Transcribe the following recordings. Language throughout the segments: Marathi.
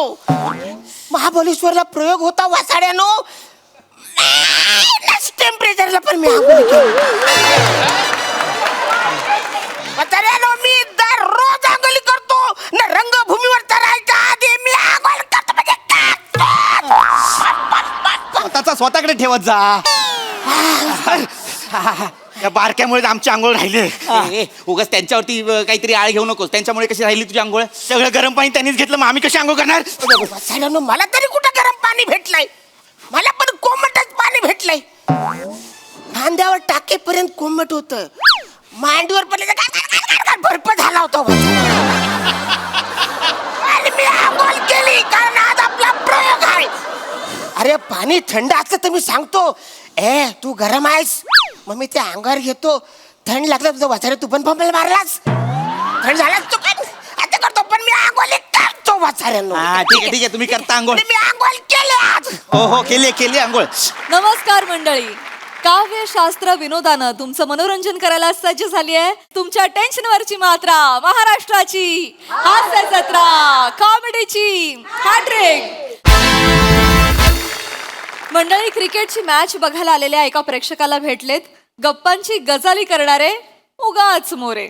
करतो. महाबळेश्वरला प्रयोग होता वासाड्यानो, टेम्परेचरला पण मी आंघोळ केली. वासाड्यानो मी दररोज आंघोळ करतो ना. रंगभूमीवर चढायच्या आधी मी आंघोळ करतो. म्हणजे स्वतःचा स्वतःकडे ठेवत जा. या बारक्यामुळे आमची आंघोळ राहिले. उगाच त्यांच्यावरती काहीतरी आळ घेऊ नकोस. त्यांच्यामुळे कशी राहिली तुझी आंघोळ? सगळं गरम पाणी त्यांनीच घेतलं, मग आम्ही कशी आंघोळ करणार? वासाड्यानो मला तरी कुठं गरम पाणी भेटलंय? मला पण कोमटच पाणी भेटलंय. खांद्यावर टाकेपर्यंत कोमट होत, मांडीवर पडले बर्फ झाला होता. आणि मी आंघोळ केली कारण आज आपला प्रयोग आहे. अरे पाणी थंड असतं तर मी सांगतो, तू गरम आहेस, मग मी ते अंगावर घेतो. थंड लागलं तुझं वाचारे, तू पण पंपल मारलास, थंड झालास तू पण आता करतो. पण मी आंघोळ करतो वाचाऱ्यांनो. ठीक आहे ठीक आहे, तुम्ही करता आंघोळ? मी आंघोळ केली आज. हो केली आंघोळ. नमस्कार मंडळी. काव्यशास्त्र विनोदानं तुमचं मनोरंजन करायला सज्ज झाली आहे तुमच्या टेन्शनवरची मात्रा, महाराष्ट्राची हास्य जत्रा, कॉमेडीची हॅट्रिक. मंडळी, क्रिकेटची मॅच बघायला आलेल्या एका प्रेक्षकाला भेटलेत गप्पांची गजाली करणारे उगाच मोरे.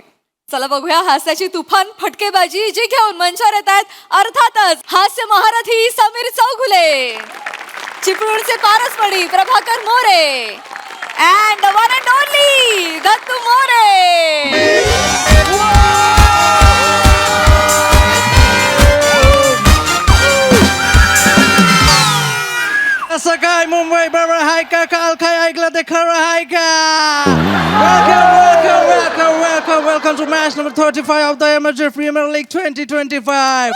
चला बघूया हास्याची तुफान फटकेबाजी जी घेऊन मंचावर येत आहेत. अर्थातच हास्य महारथी समीर चौगुले, चिपळूणचे पारसमणी Prabhakar More and one and only Dattu More. कसं काय मुंबई, बरोबर आहे का? काल काय ऐकलं ते खरं आहे का? Welcome to match number 35 of the Amateur Premier League 2025.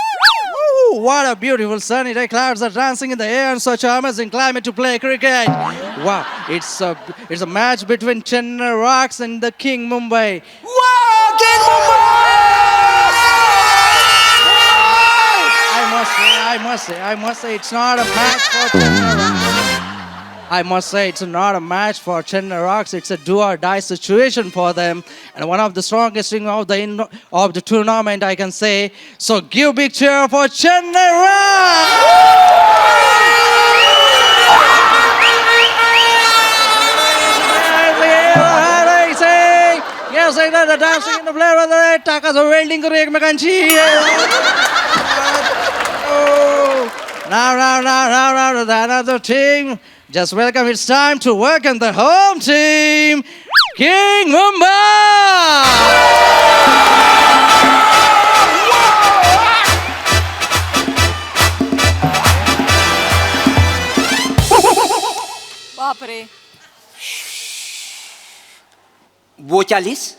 Woo, what a beautiful sunny day. Clouds are dancing in the air and such an amazing climate to play cricket. Wow, it's a match between Chennai Rocks and the King Mumbai. Wow, King Mumbai! I must say, it's not a match for Chennai Rocks. I must say, it's not a match for Chennai Rocks. It's a do-or-die situation for them, and one of the strongest team of the tournament, I can say. So, give big cheer for Chennai Rocks! Yes, I know the dancing in the player of the red. Taka's welding kuru ekmekanchi. Now, the another team. Just welcome, it's time to welcome the home team, King Mumbai! बापरे. 42.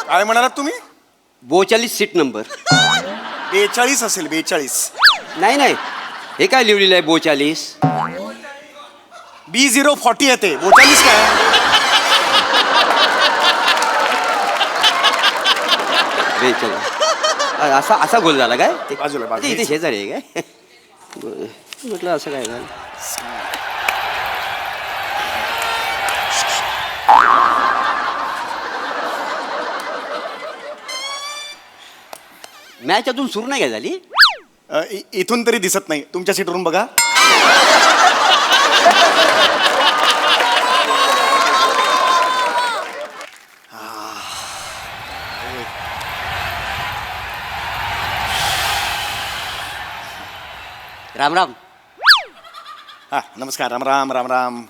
काय म्हणालात तुम्ही? 42 सीट नंबर. 42 असेल, 42. नाही हे काय लिहिलेलं आहे 42? B040 येते, 42 काय? असा गोल झाला काय? बाजूला इथे शेजारी आहे काय? म्हटलं असं काय झालं. मॅच अजून सुरू नाही काय झाली? इथून तरी दिसत नाही, तुमच्या सीटवरून बघा. राम राम. हा नमस्कार. राम राम राम राम.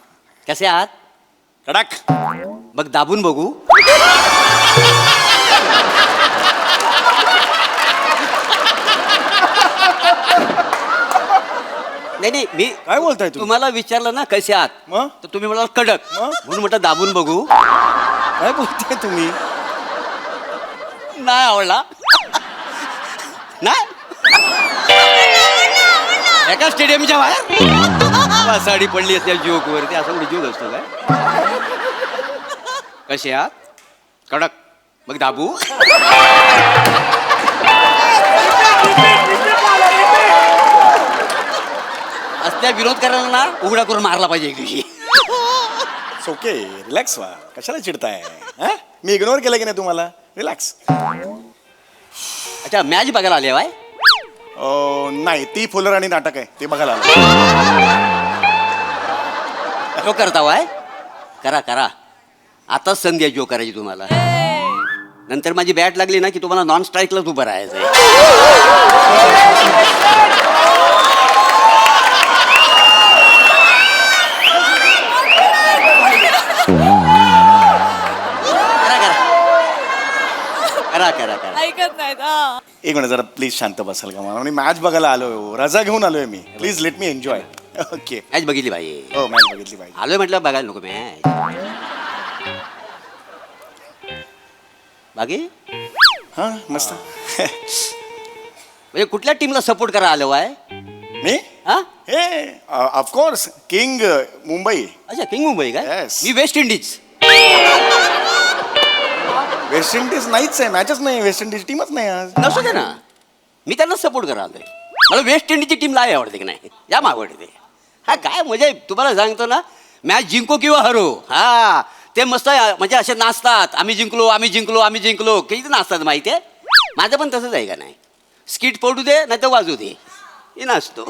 कसे आहात? कडक. बघ दाबून बघू. नाही मी काय बोलताय तुम्ही? तुम्हाला विचारलं ना कसे आहात, मग? तर तुम्ही म्हणाल कडक, म्हणून म्हटलं दाबून बघू. काय बोलताय तुम्ही? नाही आवडला. नाही एका स्टेडियमच्या बाहेर साडी पडली असते जोक वरती, असा कुठे जोक असतो काय? कसे आहात? कडक. मग दाबू. असल्या विरोध करायला ना उघडा करून मारला पाहिजे एक दिवशी. ओके रिलॅक्स व्हा, कशाला चिडताय हा? मी इग्नोर केलं की नाही तुम्हाला? रिलॅक्स. अच्छा मॅच बघायला आले बाय. नाही, ती फुलराणी नाटक आहे ते बघायला आलो. जो करता वाय करा करा. आताच संधी आहे जो करायची तुम्हाला. नंतर माझी बॅट लागली ना की तुम्हाला नॉन स्ट्राईकलाच उभं राहायचंय. करा करा करा करा. ऐकत नाहीत हा. एक मिनिट जरा प्लीज शांत बसाल का? मला मी मॅच बघायला आलोय, रजा घेऊन आलोय मी. Please let me enjoy. Okay. Match बघितली पाहिजे. हो मॅच बघितली पाहिजे. आलोय म्हटलं बघायला नको मॅच. बाकी हा मस्त. म्हणजे कुठल्या टीमला सपोर्ट करा आलो आहे? मी हा हे ऑफकोर्स किंग मुंबई. अच्छा किंग मुंबई काय? Yes. मी वेस्ट इंडिज. वेस्ट इंडिज नाहीच आहे, मॅचच नाही. वेस्ट इंडिज टीमच नाही आज. नसू दे ना, मी त्यांना सपोर्ट करा आलोय. मला वेस्ट इंडिजची टीम लाई आवडते की नाही? जाम आवडते. हा काय म्हणजे तुम्हाला सांगतो ना, मॅच जिंको किंवा हरो हा ते मस्त म्हणजे असे नाचतात. आम्ही जिंकलो आम्ही जिंकलो आम्ही जिंकलो किती नाचतात माहिती आहे. माझं पण तसंच आहे का नाही? स्किट पडू दे नाही तर वाजू दे, हे नाचतो.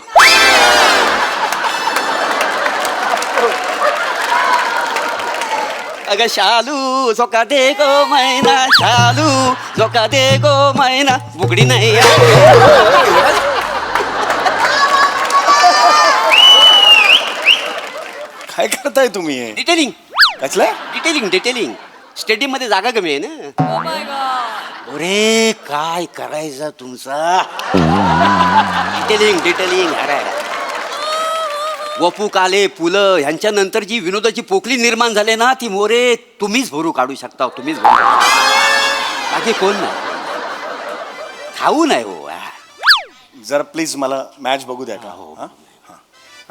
अगं शालू झोका दे गो मैना, शालू झोका दे गो मैना, बुगडी नाही. काय करताय तुम्ही हे? डिटेलिंग कसलं? Detailing detailing. स्टेडियम मध्ये जागा कमी आहे ना. Oh my God. अरे काय करायचं तुमचा? Detailing detailing. अरे वपू काले पुलं ह्यांच्या नंतर जी विनोदाची पोकळी निर्माण झाली ना, ती मोरे तुम्हीच भरू काढू शकता. तुम्हीच भरू, बाकी कोण नाही. खाऊ नाही हो. जरा प्लीज मला मॅच बघू द्या का? हा? हा.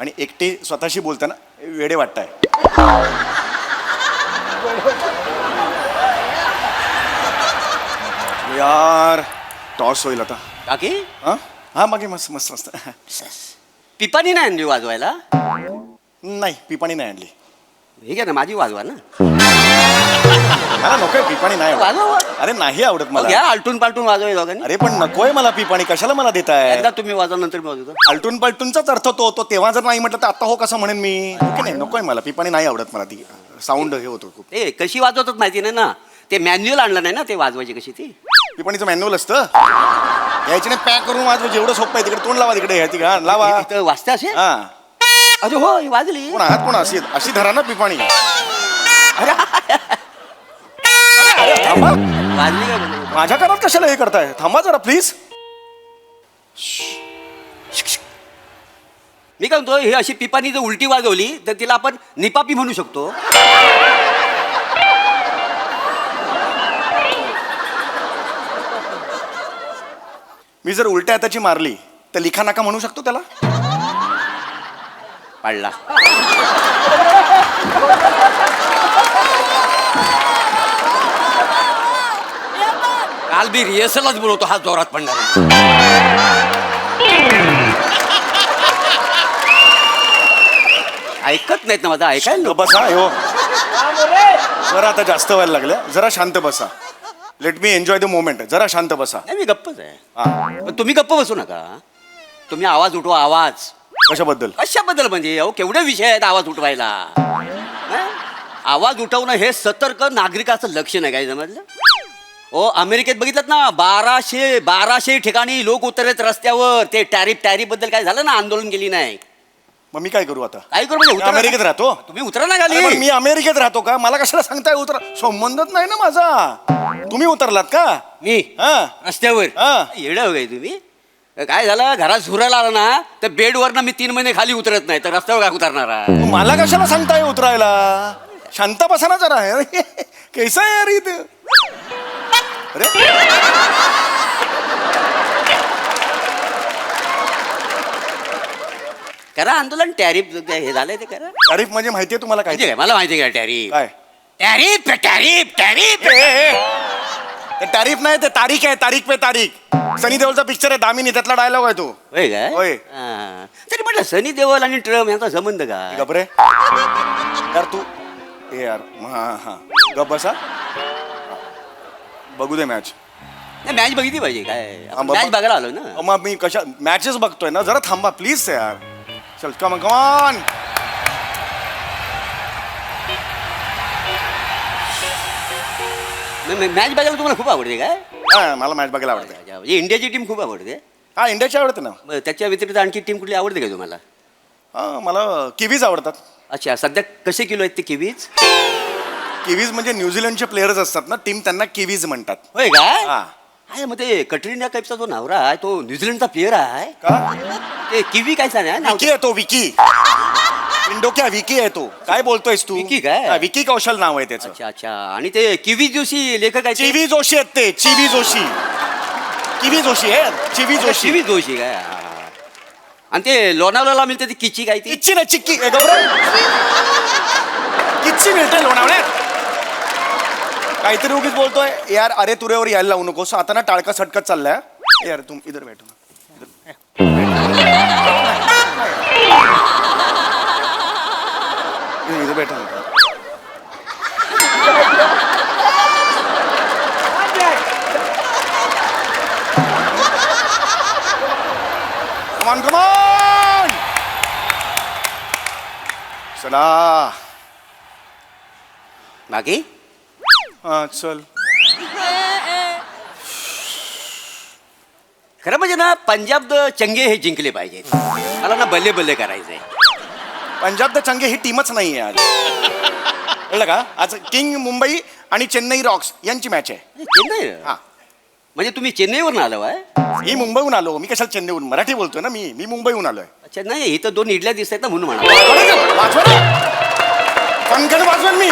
आणि एकटे स्वतःशी बोलताना वेडे वाटताय. यार टॉस होईल आता. बाकी हा हा मागे मस्त मस्त मस्त. पिपाणी नाही आणली वाजवायला? नाही पिपाणी नाही आणली. हे घ्या ना माझी वाजवा ना. मला नकोय पिपाणी नाही आवडत. वाजवा. अरे नाही आवडत घ्या मला. आलटून पालटून वाजवाय दोघांनी. अरे पण नकोय मला पिपाणी. कशाला मला देताय? एकदा तुम्ही वाजवा नंतर मी वाजवतो. आलटून पलटूनचाच अर्थ तो तेव्हा जर नाही म्हटलं तर आता हो कसं म्हणेन मी? ओके नाही नकोय मला पिपाणी नाही आवडत मला. ती साऊंड हे होतो खूप. ते कशी वाजवतात माहिती नाही ना. ते मॅन्युअल आणलं नाही ना ते वाजवायची कशी ती. पिपाणीचं मॅन्युअल असतं. यायची नाही पॅक करून वाजवायचं. एवढं सोपं आहे. तिकडे तोंड लावा. तिकडे ह्याची घाण लावा. इथं वाजते असे. हा अरे हो ही वाजली. कोण आहात? कोण अशी अशी धरा ना पिपाणी. अरे थांबा. वाजली काय बोलू? माझ्या कानात कशाला हे करताय? थांबा जरा प्लीज. मी काय म्हणतो, ही अशी पिपाणी जर उलटी वाजवली तर तिला आपण निपापी म्हणू शकतो. मी जर उलट्या हाताची मारली तर लिखा नाका म्हणू शकतो त्याला? पाडला. काल बी रिहर्सलच बोलवतो हा जोरात पडणार. ऐकत नाहीत ना माझं. ऐकायला बसा हो. जरा आता जास्त व्हायला लागलं. जरा शांत बसा. Late me enjoy the moment. जरा शांत बसा. नाही मी गप्पच आहे. हा पण तुम्ही गप्प बसू नका. तुम्ही आवाज उठवा. आवाज कशाबद्दल? कशाबद्दल म्हणजे? अहो केवढे विषय आहेत आवाज उठवायला. हं? आवाज उठवणं हे सतर्क नागरिकाचं लक्षण आहे. काय समजलं? ओ अमेरिकेत बघितलं ना, 1200 ठिकाणी लोक उतरलेत रस्त्यावर. ते टॅरिफ बद्दल काय झालं ना, आंदोलन केली नाही. मग मी काय करू आता? काय करू म्हणजे? मी उतरा अमेरिकेत ना. राहतो. तुम्ही उतरा ना अरे पण खाली. मी अमेरिकेत राहतो का? मला कशाला सांगताय उतरा? संबंधच नाही ना माझा. तुम्ही उतरलात का? मी हा रस्त्यावर हा. येडं हो काय तुम्ही? काय झालं, घरात झुरायला आला ना तर बेडवरनं मी 3 महिने खाली उतरत नाही, तर रस्त्यावर काय उतरणार आहे? मग मला कशाला सांगताय उतरायला? शांत बसा ना जरा. अरे, कैसा आहे यार इथं? अरे करा आंदोलन. टॅरिफ हे झालंय ते करा. तारीफ म्हणजे माहितीये तुम्हाला माहिती काय? काय मला माहिती काय टॅरिफ? काय टॅरिफ टॅरिफ टॅरिफ. तारीफ नाही, ते तारीख आहे. तारीख पे तारीख. सनी देओलचा पिक्चर आहे दामिनी, त्यातला डायलॉग आहे तो. होय काय होय. हा. तरी म्हटलं सनी देओल आणि ट्रम्प यांचा संबंध काय गबरे यार तू ए यार हा हा गप बसा. बघू दे मॅच. मॅच बघितली पाहिजे काय हा, मॅच बघायला आलो ना. मग मी कशा मॅचेस बघतोय ना, जरा थांबा प्लीज यार. चल कम कमान. मॅच बघायला तुम्हाला खूप आवडते काय हा मला मॅच बघायला आवडते. म्हणजे इंडियाची टीम खूप आवडते. हा इंडियाची आवडते ना. मग त्याच्या व्यतिरिक्त आणखी टीम कुठली आवडते का तुम्हाला? हा मला किवीज आवडतात. अच्छा सध्या कसे किलो आहेत ते किवीज? किवीज म्हणजे न्यूझीलंडचे प्लेयर्स असतात ना, टीम त्यांना किवीज म्हणतात. होय काय हा आहे मग ते कटरीना कैफचा जो नवरा आहे तो न्यूझीलंडचा प्लेअर आहे का? ते किवी काय सांगा नाव विकी आहे तो, विकी इंडोक्या विकी आहे तो. काय बोलतोयस तू? विकी काय? हा, विकी कौशल नाव आहे त्याचं. अच्छा अच्छा आणि ते किवी जोशी लेखक आहे ते? चिवी जोशी आहेत ते, चिवी जोशी. किवी जोशी आहे, चिवी अच्छा, जोशी. किवी जोशी काय हा, हा. आणि ते लोणावळ्याला मिळते ती किची काय ती किच्ची ना चिक्की ए, गौरव. किच्ची मिळते लोणावळ्यात. काहीतरी उगीच बोलतोय यार. अरे तुरेवर यायला लावू नकोस आता ना, टाळका सटकत चाललाय. यार तुम इधर बैठो ना. इधर बैठो ना. Come on, come on! चला बाकी हा चल. खरं म्हणजे ना पंजाब द चंगे हे जिंकले पाहिजेत. मला ना बल्ले बल्ले करायचंय. पंजाब द चंगे ही टीमच नाही आहे आज. कळलं का? आज किंग मुंबई आणि चेन्नई रॉक्स यांची मॅच आहे. चेन्नई हा म्हणजे तुम्ही चेन्नईवरून आलो आहे? मी मुंबईहून आलो. मी कशाला चेन्नईहून? मराठी बोलतोय ना मी मुंबईहून आलोय. अच्छा नाही इथं दोन इडल्या दिसत आहेत ना म्हणून म्हणा. कणकण वाजवेल मी.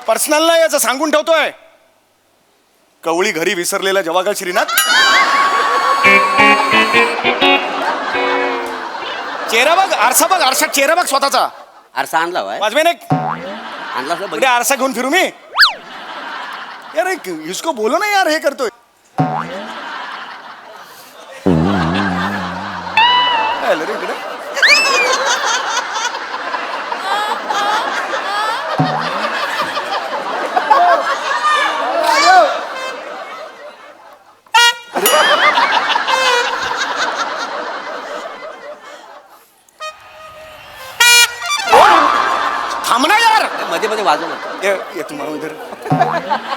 पर्सनल नाही याचं सांगून ठेवतोय. कवळी घरी विसरलेला जवागल श्रीनाथ. चेहरा बघ, आरसा बघ, आरशात चेहरा बघ स्वतःचा. आरसा आणला होय? वाजवेन एक आणला असं उद्या आरसा घेऊन फिरू मी. यार एक इसको बोलो ना यार, हे करतोय. काय आलं रे इकडे? थांब ना यार. मध्ये मध्ये वाजवलं. ये तुम्हाला इधर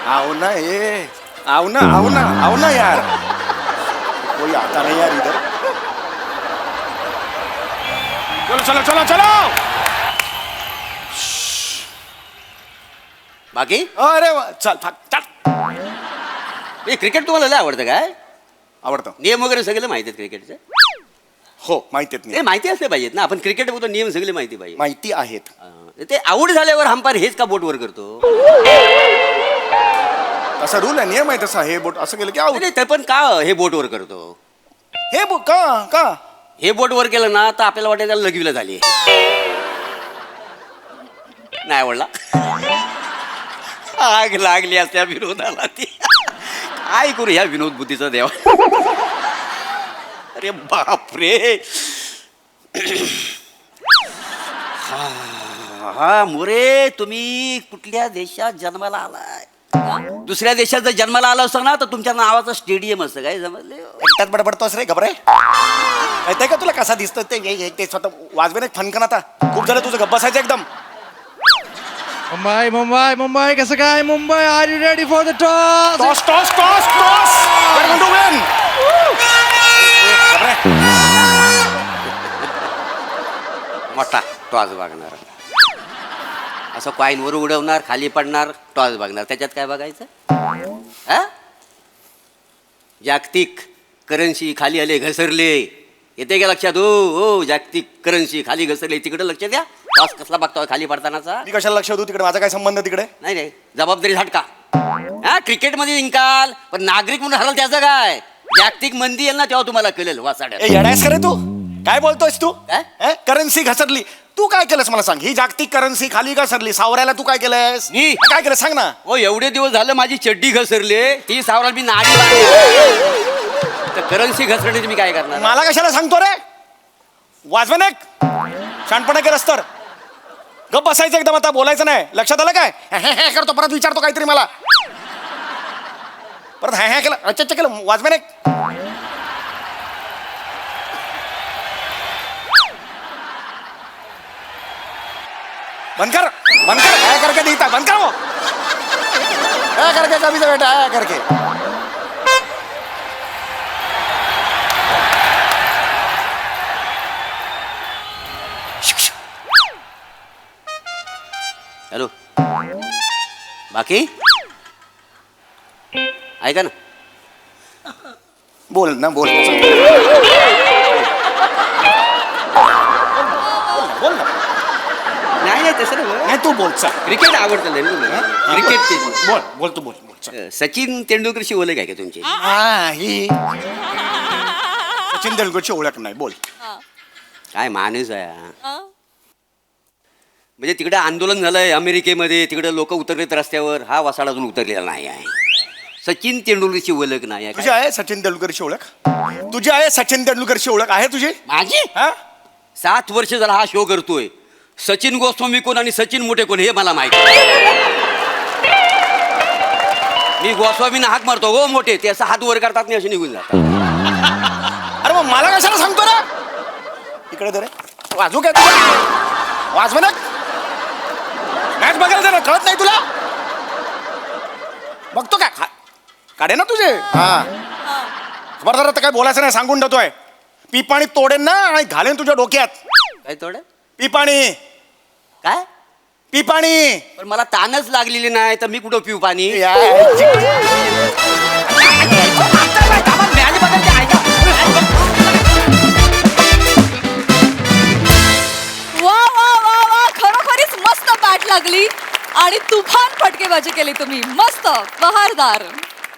आओ ना. ये आओ ना, आओ ना, आओ ना यार. कोई आता नहीं यार इधर. चलो चलो चलो चलो. बाकी अरे वा, चल चल. हे क्रिकेट तुम्हाला लय आवडतं काय? आवडतं. नियम वगैरे सगळे माहिती आहेत क्रिकेटचे? हो माहिती आहेत. ते माहिती असले पाहिजेत ना. आपण क्रिकेट बघतो नियम सगळे माहिती पाहिजे. माहिती आहेत. ते आऊट झाल्यावर हंपायर हेच का बोटवर करतो? असा रूल आहे, नियम आहे तसा. हे बोट असं केलं की आउट. नाही ते पण का हे बोटवर करतो? हे बोट का का हे बोट वर केलं ना तर आपल्याला वाटेल त्याला लगीला झाली. नाही आवडला. आग लागली असत्या विनोदाला ती. काय करू ह्या विनोद बुद्धीचा देवा. अरे बापरे. हा मोरे तुम्ही कुठल्या देशात जन्माला आलाय? दुसऱ्या देशात जर जन्माला आला असता ना तर तुमच्या नावाचं स्टेडियम असतं काय समजले? एकटात बडबडतोस रे घबरे. माहिती का तुला कसा दिसतो ते स्वतः वाजवे नाही फनकन. आता खूप झालं तुझं गप्प बसायचं एकदम. मुंबई मुंबई मुंबई कसं काय? Mumbai are you ready for the toss? Toss toss toss toss. We're going to win. मोठा टॉस बघणार. असं कॉईन वर उडवणार खाली पडणार टॉस बघणार. त्याच्यात काय बघायचं? हा जागतिक करन्सी खाली आले घसरले. येते का लक्षात? हो हो जागतिक करन्सी खाली घसरले. तिकडे लक्ष द्या. टॉस कसला बघतोय खाली पडतानाचा? मी कशाला लक्ष देऊ तिकडे? माझा काय संबंध तिकडे? नाही रे जबाबदारी झटका. हा क्रिकेटमध्ये जिंकाल पण नागरिक म्हणून हराल त्याचं काय? जागतिक मंदी येईल ना तेव्हा तुम्हाला कळेल वासाड्यात. ए येडायस का रे तू? काय बोलतोयस तू? काय? करन्सी घसरली. तू काय केलंस मला सांग. ही जागतिक करन्सी खाली घसरली. सावरायला तू काय केलंस? मी? काय केलं सांग ना. हो एवढे दिवस झालं माझी चड्डी घसरले ती सावराला मी नाडी बांधली. करन्सी घसरण्याची मी काय करणार? मला कशाला सांगतो रे? वाजवेन एक शानपणा केलंस तर गप बसायचं एकदम, आता बोलायचं नाही. लक्षात आलं काय? हे करतो परत विचारतो काहीतरी मला, परत हे केलं अच्छा केलं. वाजवेन एक. बंद कर है करके देता, बंद कर वो है करके कभी से बेटा है करके. हॅलो, बाकी ऐका ना, बोल ना, बोल बोल ना. नाही तसं नाही. नाही तू बोल चल. क्रिकेट आवडतं क्रिकेट. बोल बोल तू बोल बोल चल. सचिन तेंडुलकरशी ओळख आहे का तुमची? ही सचिन तेंडुलकरची ओळख नाही. बोल. काय माणूस आहे हा. म्हणजे तिकडे आंदोलन झालंय अमेरिकेमध्ये, तिकडे लोक उतरलेत रस्त्यावर, हा वसाड अजून उतरलेला नाही आहे. सचिन तेंडुलकरची ओळख नाही आहे. तुझी आहे सचिन तेंडुलकरची ओळख? तुझी आहे सचिन तेंडुलकरची ओळख आहे तुझी? माझी हा 7 वर्ष झाला हा शो करतोय. सचिन गोस्वामी कोण आणि सचिन मोठे कोण हे मला माहिती. मी गोस्वामीना हाक मारतो, हो मोठे, ते असं हात वर करतात नाही, असे निघून जातात. अरे मग मला कशाला सांगतो रे? इकडे दे रे. वाजू काय तुला? वाजव ना. मॅच बघायला दे ना, कळत नाही तुला? बघतो काय काढे ना तुझे. हा खबरदार, आता काय बोलायचं नाही, सांगून देतोय. पिपाणी तोडेन ना आणि घालेन तुझ्या डोक्यात. काय थोडं पिपाणी काय? पिपाणी. पण मला तानच लागलेली नाही तर मी कुठं पिऊ पाणी? वा वा वा वा, खरोखरीच मस्त बॅट लागली आणि तुफान फटकेबाजी केली तुम्ही. मस्त, बहारदार.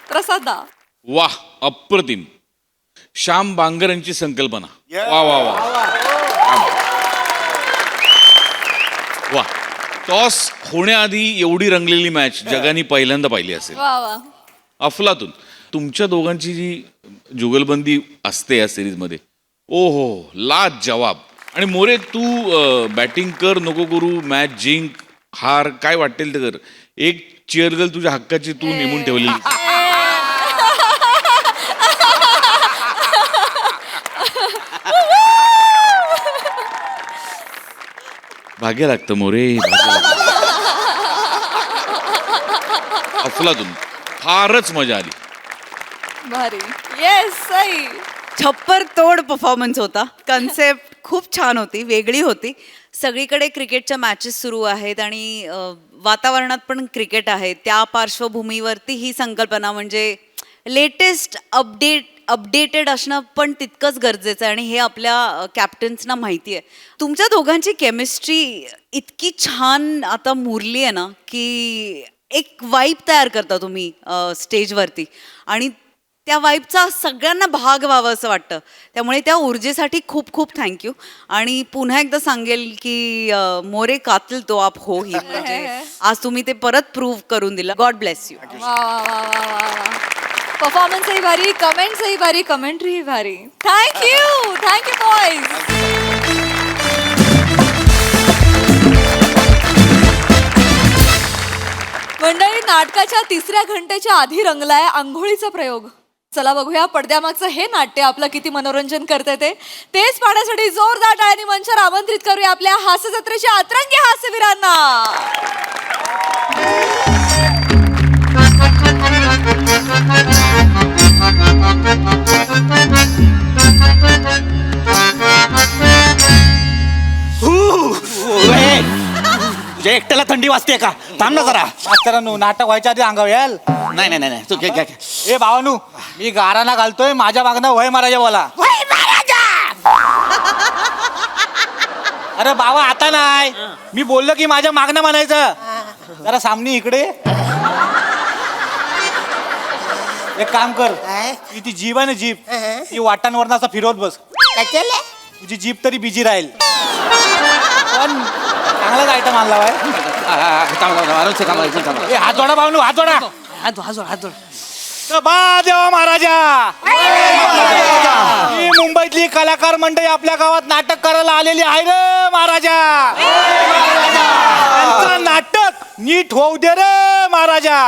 प्रसादा, वाह, अप्रतिम. श्याम बांगर यांची संकल्पना. Yeah. वा वा वा वा. टॉस होण्याआधी एवढी रंगलेली मॅच जगाने पहिल्यांदा पाहिली असेल. वा वा. अफलातून. तुमच्या दोघांची जी जुगलबंदी असते या सिरीजमध्ये, ओ हो, लाजवाब. आणि मोरे, तू बॅटिंग कर नको करू, मॅच जिंक हार काय वाटेल ते कर, एक चेअर गर्ल तुझ्या हक्काची तू नेमून ठेवलेली. भाग्य लागतं मोरे, भाग्य लागतं. अफलातून. फारच मजा आली. भारी. येस, सई. छप्पर तोड परफॉर्मन्स होता. कन्सेप्ट खूप छान होती, वेगळी होती. सगळीकडे क्रिकेटच्या मॅचेस सुरू आहेत आणि वातावरणात पण क्रिकेट आहे. त्या पार्श्वभूमीवरती ही संकल्पना म्हणजे लेटेस्ट अपडेटेड असणं पण तितकंच गरजेचं आहे आणि हे आपल्या कॅप्टन्सना माहिती आहे. तुमच्या दोघांची केमिस्ट्री इतकी छान आता मुरली आहे ना की एक वाईब तयार करता तुम्ही स्टेजवरती आणि त्या वाईबचा सगळ्यांना भाग व्हावं असं वाटतं. त्यामुळे त्या ऊर्जेसाठी खूप खूप थँक्यू. आणि पुन्हा एकदा सांगेल की मोरे कातिल तो आप हो ही, म्हणजे आज तुम्ही ते परत प्रूव्ह करून दिलं. God bless you. वा वा वा वा वा वा. परफॉर्मन्सही भारी, कमेंट्सही भारी, कमेंट्रीही भारी. Thank you boys. मंडळी, नाटकाच्या 3ऱ्या घंटेच्या आधी रंगलाय आंघोळीचा प्रयोग. चला बघूया पडद्यामागचं हे नाट्य आपलं किती मनोरंजन करते ते. तेच पाहण्यासाठी जोरदार टाळ्यांनी मंचावर आमंत्रित करूया आपल्या हास्य जत्रेच्या अतरंगी हास्यवीरांना. तुझ्या एकट्याला थंडी वाजते का? थांब ना जरा. मास्तरांनो, नाटक व्हायच्या आधी अंगावर याल. नाही नाही नाही तू घे घे. ए भावानू, मी गाराना घालतोय, माझ्या मागणं वय मारायच्या बोला. अरे बाबा, आता नाही, मी बोललो की माझ्या मागणं म्हणायचं. जरा सामने इकडे. एक काम कर, ती ती जीभ आहे ना, जीभ ती वाटांवरनं असं फिरवत बस. तुझी जीभ तरी बिजी राहील. पण चांगलाच आयटम आणला बाय. हात जोडा भावनू, हात जोडा. हात जोड. तर बा देवा महाराजा ही मुंबईतली कलाकार मंडळी आपल्या गावात नाटक करायला आलेली आहे रे महाराजा. त्यांचं नाटक नीट होऊ दे रे महाराजा.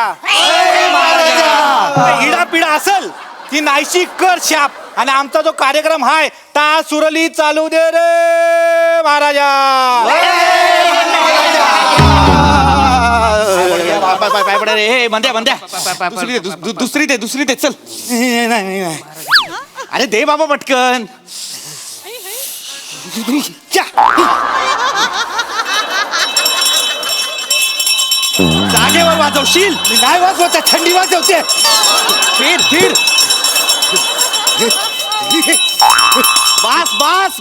हिडापिडा असल ती नाहीशी कर शाप आणि आमचा जो कार्यक्रम हाय ता सुरली चालू दे रे महाराजा. दुसरी दे चल. अरे दे बाबा पटकन. जागेवर वाजवशील. नाही वाजवते, थंडी वाजवते. फिर बास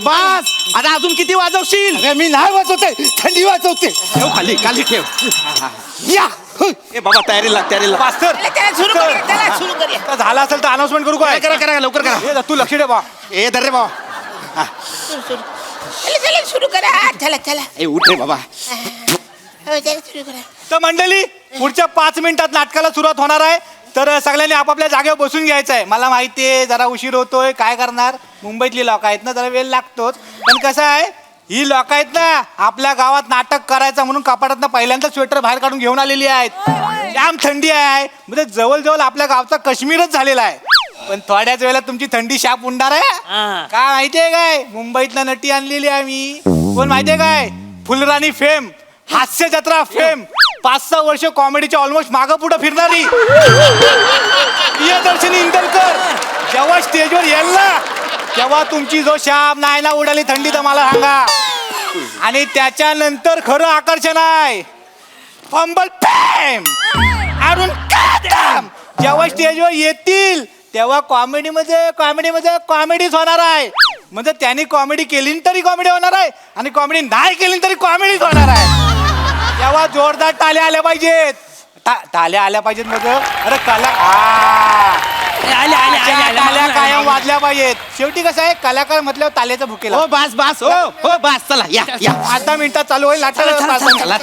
आता अजून किती वाजवशील. अरे मी नाही वाजवते, थंडी वाजवते. ठेव खाली ठेव. या ए बाबा तयारी लाग. मास्तर त्याला सुरू करूया. आता झालं असेल तर अनाउन्समेंट करू काय? करा लवकर करा. हे तू लक्ष दे बा. ए दर रे बाबा. चला सुरू करा. चला ए उठ रे बाबा. हो, चला सुरू करा. तर मंडळी पुढच्या 5 मिनिटात नाटकाला सुरुवात होणार आहे. तर सगळ्यांनी आपापल्या जागेवर बसून घ्यायचं आहे. मला माहिती आहे जरा उशीर होतोय, काय करणार, मुंबईतली लोक आहेत ना, जरा वेळ लागतोच. पण कसं आहे, ही लोक आहेत ना आपल्या गावात नाटक करायचं म्हणून कपाटातनं पहिल्यांदा स्वेटर बाहेर काढून घेऊन आलेली आहेत. जाम थंडी आहे, म्हणजे जवळ आपल्या गावचा काश्मीरच झालेला आहे. पण थोड्याच वेळेला तुमची थंडी शाप उडणार आहे. काय माहितीये काय, मुंबईतनं नटी आणलेली आहे मी. कोण माहितीये काय, फुलराणी फेम, हास्य जत्रा फेम, 5-6 वर्ष कॉमेडीच्या ऑलमोस्ट मागं पुढं फिरणारी प्रियदर्शनी इंदलकर जेव्हा स्टेजवर येईल ना तेव्हा तुमची जो शाप नाही ना उडाली थंडी तर मला सांगा. आणि त्याच्यानंतर खरं आकर्षण आहे फंबल फेम अरुण कदम. जेव्हा स्टेजवर येतील तेव्हा कॉमेडीमध्ये कॉमेडीच होणार आहे. म्हणजे त्यांनी कॉमेडी केली तरी कॉमेडी होणार आहे आणि कॉमेडी नाही केली तरी कॉमेडीच होणार आहे. तेव्हा जोरदार टाल्या आल्या पाहिजेत. टाल्या आल्या पाहिजेत म्हणजे अरे टाल्या कायम वाजल्या पाहिजेत. शेवटी कसं आहे, कलाकार म्हटल्यावर ताल्याचं भुकेला. हो बास चला या 8 मिनिटात चालू होईल नाटक.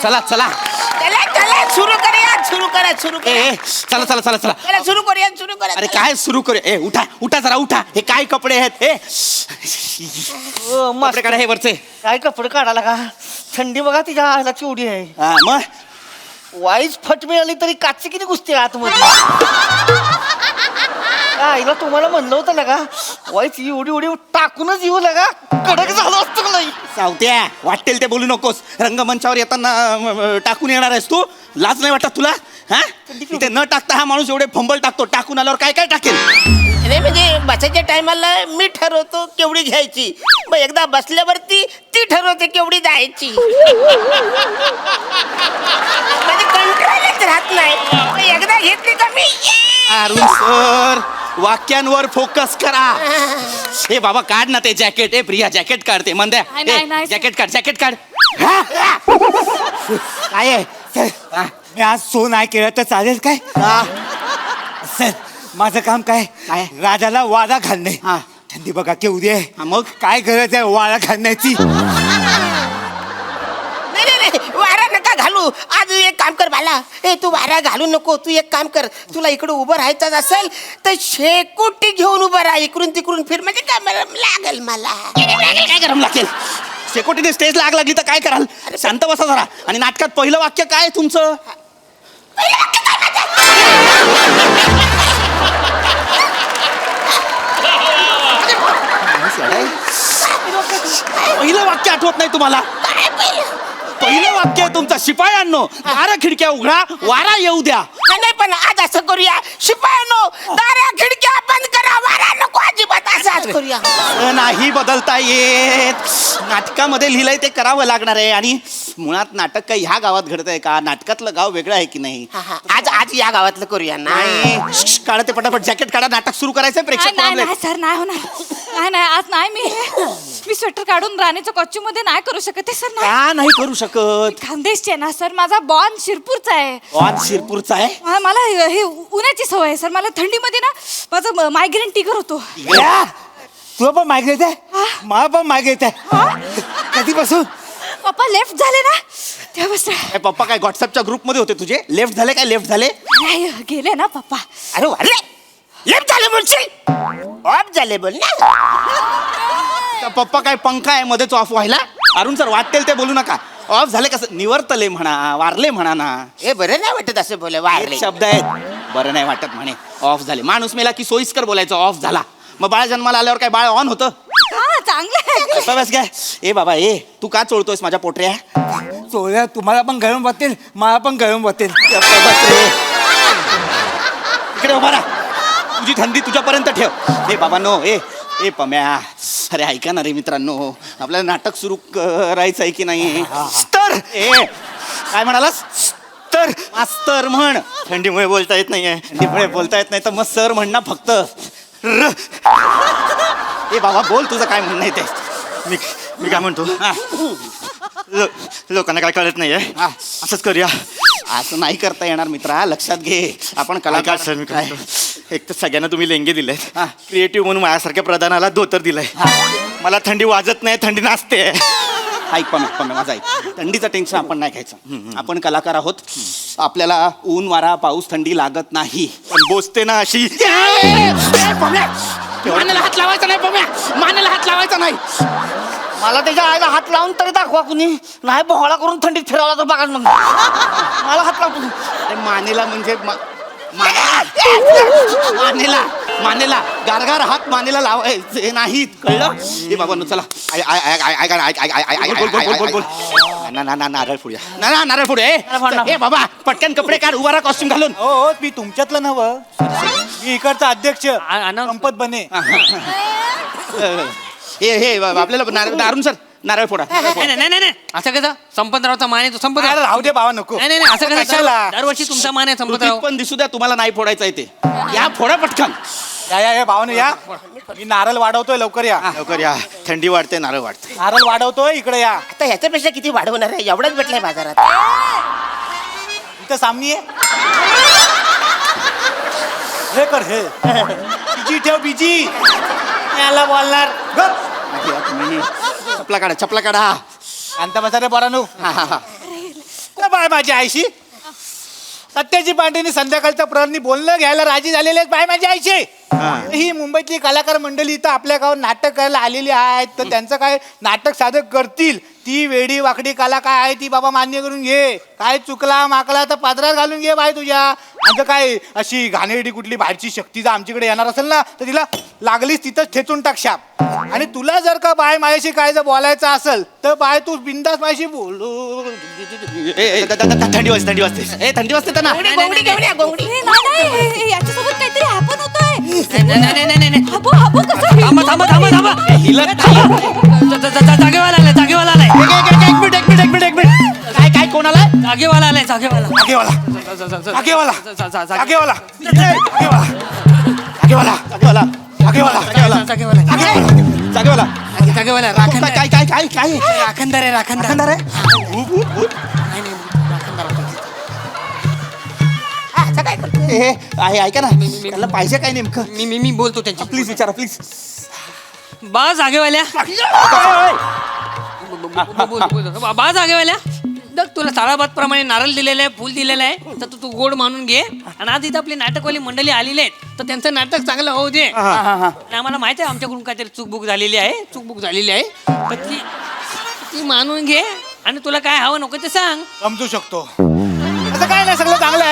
चला चला सुरू करा. चला सुरू करूया. अरे काय सुरू करू. ए उठा जरा उठा. हे काय कपडे आहेत हे. कपडे काढा हे वरचे. काय कपडे काढायला का, थंडी बघा तिच्या आईला चिवडी आहे. हा, मग वाईच फट मिळाली तरी काची किती कुस्ती आहे आतमध्ये. आईला तुम्हाला म्हणलं होतं ना का, वाईच एवढी टाकूनच येऊ लागा, कडक झालं असतं का नाही. सावत्या वाटेल ते बोलू नकोस. रंगमंचावर येताना टाकून येणार आहेस तू. लाज नाही वाटत तुला. हा इथे न टाकता हा माणूस एवढे फंबल टाकतो. टाकून आल्यावर काय टाकेल. अरे म्हणजे बसायच्या टायमाला मी ठरवतो केवढी घ्यायची, मग एकदा बसल्यावरती ती ठरवते केवढी जायची. म्हणजे कंट्रोलच राहत नाही. मग एकदा घेतली का मी अरुण सर वाक्यांवर फोकस करा. हे बाबा काढ ना ते जॅकेट. ए प्रिया जॅकेट काढते मंद्या. नाही. जॅकेट काढ. काय आहे सर मी आज सो नाही केलं तर चालेल काय. सर माझं काम काय, राजाला वारा घालणे. थंडी बघा केवढी आहे. मग काय गरज आहे वारा घालण्याची. नाही वारा नका घालू. आज एक काम कर बाला, तू वारा घालू नको. तू एक काम कर, तुला इकडे उभं राहायचं असेल तर शेकोटी घेऊन उभं राहा. इकडून तिकडून फिर. म्हणजे काय लागेल मला. काय गरम लागेल. शेकोटीने स्टेजला आग लागली तर काय कराल. शांत बसा जरा. आणि नाटकात पहिलं वाक्य काय आहे तुमचं. पहिलं वाक्य आठवत नाही तुम्हाला. पहिलं वाक्य आहे तुमचं, शिपायांनो दारा खिडक्या उघडा, वारा येऊ द्या. नाही पण आज असं करूया, शिपायांनो दारा खिडक्या बंद करा, वारा नको अजिबात. असं आज करूया. नाही बदलता येत. नाटकामध्ये लिहिलंय ते करावं लागणार आहे. आणि मुळात नाटक काही ह्या गावात घडतंय का, नाटकातलं गाव वेगळं आहे की नाही. आज या गावातलं करूया ना. नाही काढा ते पटापट जॅकेट काढा. नाटक सुरू करायचंय. प्रेक्षक नाही सर, नाही होणार. नाही आज नाही. मी स्वेटर काढून राणीच्या कॉस्ट्यूम मध्ये नाही करू शकत सर. का नाही करू शकत. खानदेशचे ना सर, माझा बॉन शिरपूरचा आहे. बॉन शिरपूरचा आहे. मला हे उन्हाची सवय आहे सर. मला थंडीमध्ये ना माझं मायग्रेन टिगर होतो. तुला पण मायग्रेट आहे, मला पण मायग्रेट आहे. कधीपासून. पप्पा लेफ्ट झाले ना तेव्हा. पप्पा काय व्हॉट्सअपच्या ग्रुपमध्ये होते तुझे. लेफ्ट झाले. नाही गेले ना पप्पा. अरे वारले लेप झाले बोलशील ऑफ झाले बोल ना. तर पप्पा काय पंखा आहे मध्येच ऑफ व्हायला? अरुण सर वाटेल ते बोलू नका. ऑफ झाले कसं? निवर्तले म्हणा, वारले म्हणा ना. हे बरं नाही वाटत असं बोल वारले. एक शब्द आहेत, बरं नाही वाटत म्हणे. ऑफ झाले. माणूस मेला की सोयीस्कर बोलायचं ऑफ झाला. मग बाळ जन्माला आल्यावर काय बाळ ऑन होतं? हा चांगलं बस काय ए बाबा ए तू का चोळतोयस माझ्या पोटऱ्या? चोळ्या तुम्हाला पण गरम वाटेल, मला पण गरम वाटेल. इकडे उभा राहा. तुझी थंडी तुझ्यापर्यंत ठेव. हे बाबा नो ए ए पम्या, अरे ऐका ना रे मित्रांनो, आपल्याला नाटक सुरू करायचं आहे की नाही? तर ए काय म्हणालास? तर मास्तर म्हण. थंडीमुळे बोलता येत नाहीये. थंडीमुळे बोलता येत नाही तर मग सर म्हण ना फक्त. ए बाबा बोल तुझं काय म्हणणं आहे ते. मी काय म्हणतो, लोकांना काय कळत नाहीये, असंच करूया. असं नाही करता येणार मित्रा, लक्षात घे आपण कलाकार सर मी काय एक तर सगळ्यांना तुम्ही लेंगे दिले, हा. क्रिएटिव्ह म्हणून माझ्यासारख्या प्रधानाला धोतर दिलंय. मला थंडी वाजत नाही, थंडी नाचते. ऐक पण माझा ऐक. थंडीचं टेन्शन आपण नाही घ्यायचं. आपण कलाकार आहोत. आपल्याला ऊन वारा पाऊस थंडी लागत नाही. पण बोचते ना अशी. मानेला हात लावायचा नाही पम्या, मानेला हात लावायचा नाही. मला त्याच्या आईला हात लावून तरी दाखवा कुणी. नाही बोहळा करून थंडीत फिरवला तर बघा मग. मला हात लावतो. अरे मानेला म्हणजे मानेला गारगार हात मानेला लावायचे नाहीत, कळलं? ए बाबा नो चला. बोल. नारळ फोडूया. ना नारळ फोडूया. ए बाबा पटकन कपडे काढ, उभा राहा कॉस्ट्युम घालून. हो मी तुमच्यातलं नव्ह, मी इकडचा अध्यक्ष संपत बने. हे आपल्याला अरुण सर नारळ फोडा. नाही असं कसं? संपतरावचा मान आहे तो संपतराव. अरे राहू दे बाबा नको. नाही असं कसं? कशाला? दरवर्षी तुमचा मान आहे कृतीत संपतराव. पण दिसू द्या तुम्हाला नाही फोडायचं आहे ते. या फोडा पटकन. या भावानं या. मी नारळ वाढवतोय, लवकर या. लवकर या, थंडी वाढते, नारळ वाढते. नारळ वाढवतोय, इकडे या. आता ह्याच्यापेक्षा किती वाढवणार आहे? एवढाच भेटलाय बाजारात. इथं सामनी आहे. हे कर हे बिजी ठेव बिजी. याला बोलणार गप. चपला काढा. शांत बसा रे बरानू. बाय माझी आईशी सत्याची पांडेनी संध्याकाळच्या प्रहरनी बोलणं घ्यायला राजी झालेले बाय माझी आईशी. ही मुंबईतली कलाकार मंडळी इथं आपल्या गावात नाटक करायला आलेली आहेत, तर त्यांचं काय नाटक सादर करतील. ती वेडी वाकडी कला काय आहे ती बाबा मान्य करून घे. काय चुकला माकला तर पादरात घालून घे बाय तुझ्या. आणि काय अशी घाणेरडी कुठली बाहेरची शक्ती जर आमच्याकडे येणार असेल ना, तर तिला लागलीच तिथंच ठेचून टाक शाप. आणि तुला जर का बाय माझ्याशी काय जर बोलायचं असेल तर बाय तू बिंदास माझ्याशी बोलू. थंडी वाजते. ए थंडी वाजते त्यांना. याच्यासोबत काहीतरी हॅपन होतोय. नाही हाबू कसं? थांबा. जागेवाला आलाय. एक मिनिट. काय कोणाला? जागेवाला आलाय. जागेवाला. काय राखणदार आहे. ऐका ना, त्याला पाहिजे काय नेमकं? मी बोलतो त्यांची. प्लीज विचारा प्लीज. बा जागेवाल्या. बा जागेवाल्या. बघ तुला साळाबाद प्रमाणे नारळ दिलेलं आहे, फुल दिलेलं आहे, तर तू गोड मानून घे. आणि आज इथं आपली नाटकवाली मंडळी आलेली आहेत, तर त्यांचं नाटक चांगलं होऊ दे. आणि आम्हाला माहिती आहे आमच्याकडून काहीतरी चूकबुक झालेली आहे, तर ती मानून घे. आणि तुला काय हवं नको ते सांग. समजू शकतो. असं काय नाही, सगळं चांगलं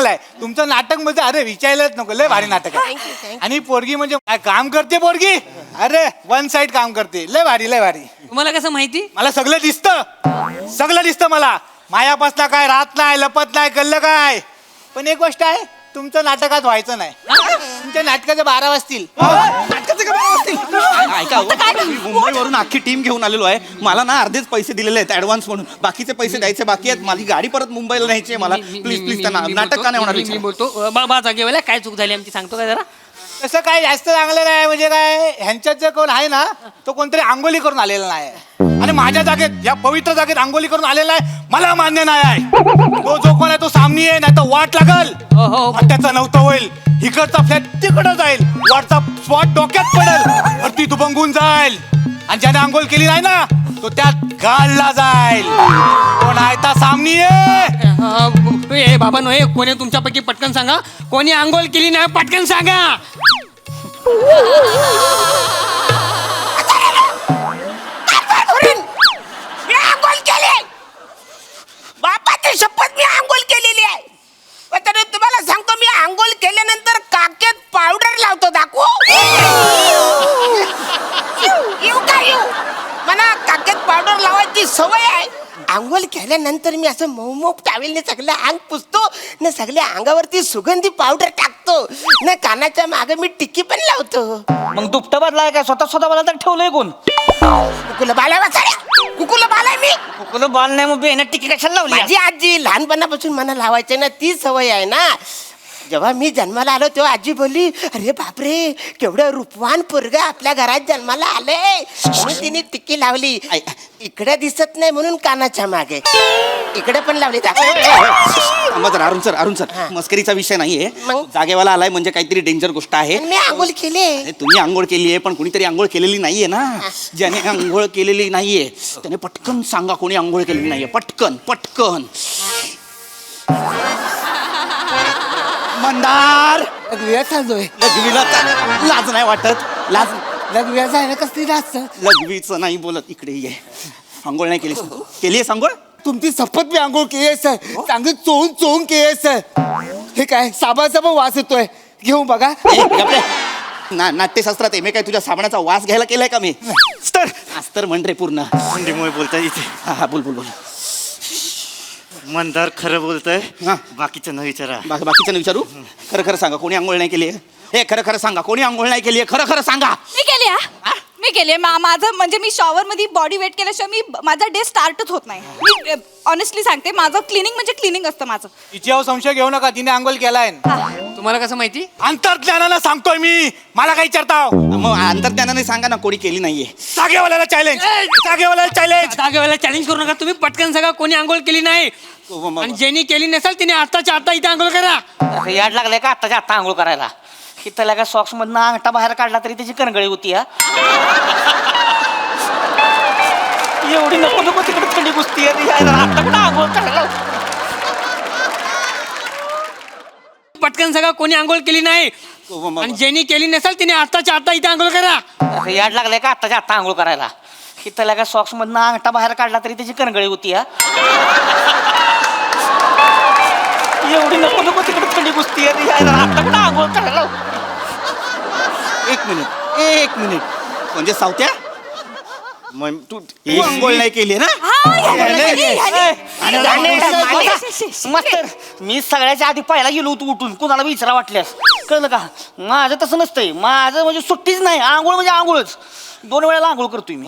आहे. तुमचं नाटक म्हणजे अरे विचारायलाच नको, लय भारी नाटक आहे. आणि पोरगी म्हणजे काय काम करते पोरगी? अरे वन साइड काम करते. लय भारी. तुम्हाला कसं माहिती? मला सगळं दिसतं मला. मायापासला काय राहत नाही, लपत नाही, कळलं काय? पण एक गोष्ट आहे, तुमचं नाटकात व्हायचं नाही. तुमच्या नाटकाचे 12 वाजतील. ऐका मी मुंबईवरून अख्खी टीम घेऊन आलेलो आहे. मला ना अर्धेच पैसे दिलेले आहेत ऍडव्हान्स म्हणून. बाकीचे पैसे द्यायचे बाकी आहेत. माझी गाडी परत मुंबईला न्यायची आहे मला. प्लीज त्यांना नाटक का नाही होणार? मी बोलतो. बा जागेवाल्या काय चूक झाली आमची सांगतो का जरा? तसं काय जास्त चांगलं नाही. म्हणजे काय, ह्यांच्यात जे कोण आहे ना, तो कोणतरी आंघोळी करून आलेला नाही. आणि माझ्या जागेत, या पवित्र जागेत आंघोळी करून आलेला आहे, मला मान्य नाही आहे. तो जो कोण आहे तो सामनी आहे, नाही तर वाट लागल. त्याचं नव्हतं होईल. इकडचा फ्लॅट तिकडं जाईल, वाटचा स्पॉट डोक्यात पडेल, तर ती दुबंगून जाईल. आणि ज्याने आंघोळ केली नाही ना, तो त्यात गाळला जाईल. कोण आहे ता सामनी आहे? ए बाबा नो ए कोणी तुमच्यापैकी पटकन सांगा कोणी आंघोळ केली नाही पटकन सांगा. मी आंघोळ केली, बापाची शपथ मी आंघोळ केलेली आहे. पण तरी तुम्हाला सांगतो मी आंघोळ केल्यानंतर काकेत पावडर लावतो. दाखवू येऊ का येऊ? मला काकेत पावडर लावायची सवय आहे. आंघोळ केल्यानंतर मी असं मऊ टावेलने सगळं अंग पुसतो न सगळ्या अंगावरती सुगंधी पावडर टाकतो न कानाच्या मागे मी टिक्की पण लावतो. मग दुपटं बदलाय काय स्वतः मला तर ठेवलंय कोण? कुकुला बाला वाचाड्या, कुकुला बालाय मी. कुकुलं बाल नाही मग बेन टिकी कशाला लावली? माझी आजी लहानपणापासून मला लावायचे ना, ती सवय आहे ना. जेव्हा मी जन्माला आलो तेव्हा आजी बोलली, अरे बापरे केवढं रूपवान पोरग आपल्या घरात जन्माला आले. म्हणून तिने टिक्की लावली. इकडे दिसत नाही म्हणून कानाच्या मागे इकडे पण लावली. अरुण सर मस्करीचा विषय नाहीये. मग? जागेवाला आलाय म्हणजे काहीतरी डेंजर गोष्ट आहे. मी आंघोळ केली. अरे, तुम्ही आंघोळ केली आहे पण कोणीतरी आंघोळ केलेली नाहीये ना. ज्याने आंघोळ केलेली नाहीये त्याने पटकन सांगा कोणी आंघोळ केलेली नाहीये. पटकन पटकन. मंदार चाललोय लघवीला लाज नाही वाटत? लाज लग्न जायला कसली जास्त लघवीचं नाही बोलत. इकडे ये. आंघोळ नाही केली केलीये आंघोळ? तुमची शपथ मी आंघोळ केली आहे सर. चांगली चोळून केली आहे सर. हे काय साबणाचा पण वास येतोय, घेऊन बघा. नाट्यशास्त्रात एम ए काय तुझ्या साबणाचा वास घ्यायला केलाय का मी? अस्तर म्हण रे पूर्ण. थंडीमुळे बोलताय इथे. हा बोल बोल बोल. मंदार खरं बोलतोय, हा. बाकीचं न विचारा. बाकीचं विचारू. खरं खरं सांगा कोणी आंघोळ नाही केली? हे खरं खरं सांगा कोणी आंघोळ नाही केली? खरं खरं सांगा. मी केली मी केली. माझं म्हणजे मी शॉवर मध्ये बॉडी वेट केल्याशिवाय माझा डे स्टार्टच होत नाही. मी ऑनेस्टली सांगते, माझं क्लिनिंग म्हणजे क्लिनिंग असतं माझं. तिच्यावर संशय घेऊ नका, तिने आंघोळ केलाय. तुम्हाला कसं माहिती? अंतर्ज्ञानानं सांगतोय मी, मला काही विचारता? मग अंतर्ज्ञानाने सांगा ना कोणी केली नाहीये. जागेवाल्याला चॅलेंज, जागेवाल्याला चॅलेंज. जागेवाला चॅलेंज करू नका तुम्ही. पटकन सांगा कोणी आंघोळ केली नाही. आणि ज्यांनी केली नसेल तिने आताच्या आता इथे आंघोळ करा. याड लागलाय का आत्ताच्या आत्ता आंघोळ करायला? की त्याला काय सॉक्स मधनं अंगठा बाहेर काढला तरी त्याची करंगळी होती. हा एवढी नको नको तिकडे थंडी कुस्ती आहे. आता कुठं आंघोळ करायला? पटकन सांगा कोणी आंघोळ केली नाही. आणि ज्यांनी केली नसेल तिने आताच्या आता इथे आंघोळ करा. याड लागलाय का आत्ताच्या आत्ता आंघोळ करायला? की त्याला काय सॉक्स मधनं अंगठा बाहेर काढला तरी त्याची करंगळी होती. हा एवढी नको नको तिकडे थंडी कुस्ती आहे. आता कुठं आंघोळ करायला? एक मिनिट म्हणजे सावत्या तू आंघोळ नाही केली ना? मास्तर मी सगळ्याच्या आधी पहिला गेलो होतो उठून, कुणाला विचारा वाटल्यास. कळलं का? माझं तसं नसतंय. माझं म्हणजे सुट्टीच नाही. आंघोळ म्हणजे आंघोळच. 2 वेळेला आंघोळ करतोय मी.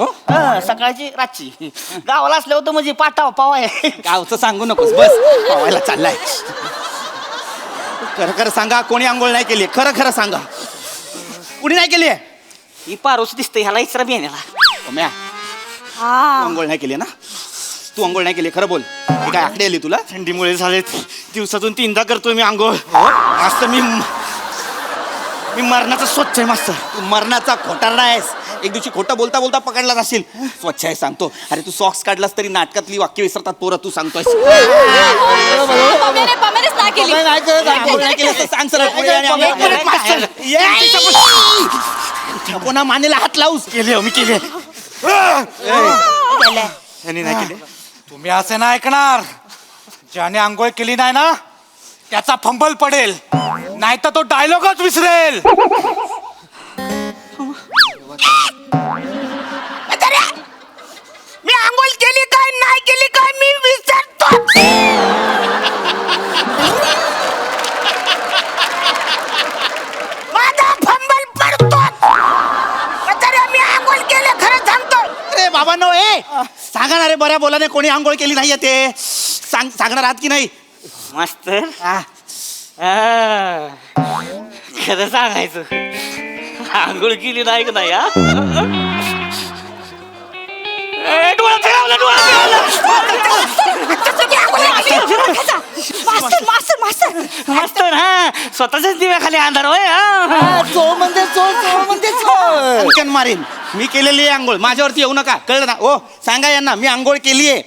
सकाळची रातची. गावाला असल्यावर तर म्हणजे पाव आहे. गावचं सांगू नकोस, बस पावायला चाललाय. खरं खरं सांगा कोणी आंघोळ नाही केली? खरं खरं सांगा कुणी नाही केली? ही पारोस दिसते, ह्याला इचरा बियाण्याला. आंघोळ नाही केली ना? तू आंघोळ नाही केली खरं बोल. हे काय आकडे आली तुला? थंडीमुळे झालेत. दिवसातून 3दा करतोय मी आंघोळ. मास्तर मी मरणाचं स्वच्छ आहे मास्तर. तू मरणाचा खोटारडा आहेस. एक दिवशी खोटं बोलता बोलता पकडला जाशील. स्वच्छ आहे सांगतो. अरे तू सॉक्स काढलास तरी नाटकातली वाक्य विसरतात पोरं. तू सांगतोय कोणा मानेला हात लावूस? केले मी केले. नाही केले. तुम्ही असं नाही ऐकणार. ज्याने आंघोळ केली नाही ना त्याचा फंबल पडेल, नाही तर तो डायलॉगच विसरेल. मी आंघोळ केली काय नाही केली काय मी विसरतो. माझा फंबल पडतो. मी आंघोळ केली खरं सांगतो. अरे बाबा नो सांगा ना रे बऱ्या बोलाने कोणी आंघोळ केली नाहीये ते सांगणार आहात की नाही? मास्तर खरं सांगायचं, आंघोळ केली नाही का नाही? मास्तर हा स्वतःच्याच दिव्याखाली अंधार होय. मारीन मी केलेली आहे आंघोळ. माझ्यावरती येऊ नका, कळलं ना? ओ सांगा यांना मी आंघोळ केलीये.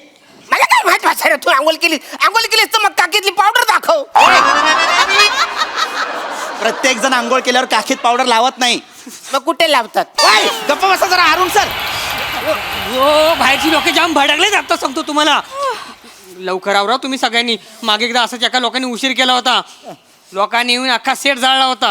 मला काय माहित वाचायला तू आंघोळ केलीस तर मग काकीतली पावडर दाखव. प्रत्येक जण आंघोळ केल्यावर काखेत पावडर लावत नाही. मग कुठे लावतात? ओय, गप्प बसा जरा अरुण सर. हो बाहेरची लोक जाम भडकलेच आता सांगतो तुम्हाला. लवकर आवरा तुम्ही सगळ्यांनी. मागे एकदा असंच एका लोकांनी उशीर केला होता. लोकांनी येऊन अख्खा सेट जाळला होता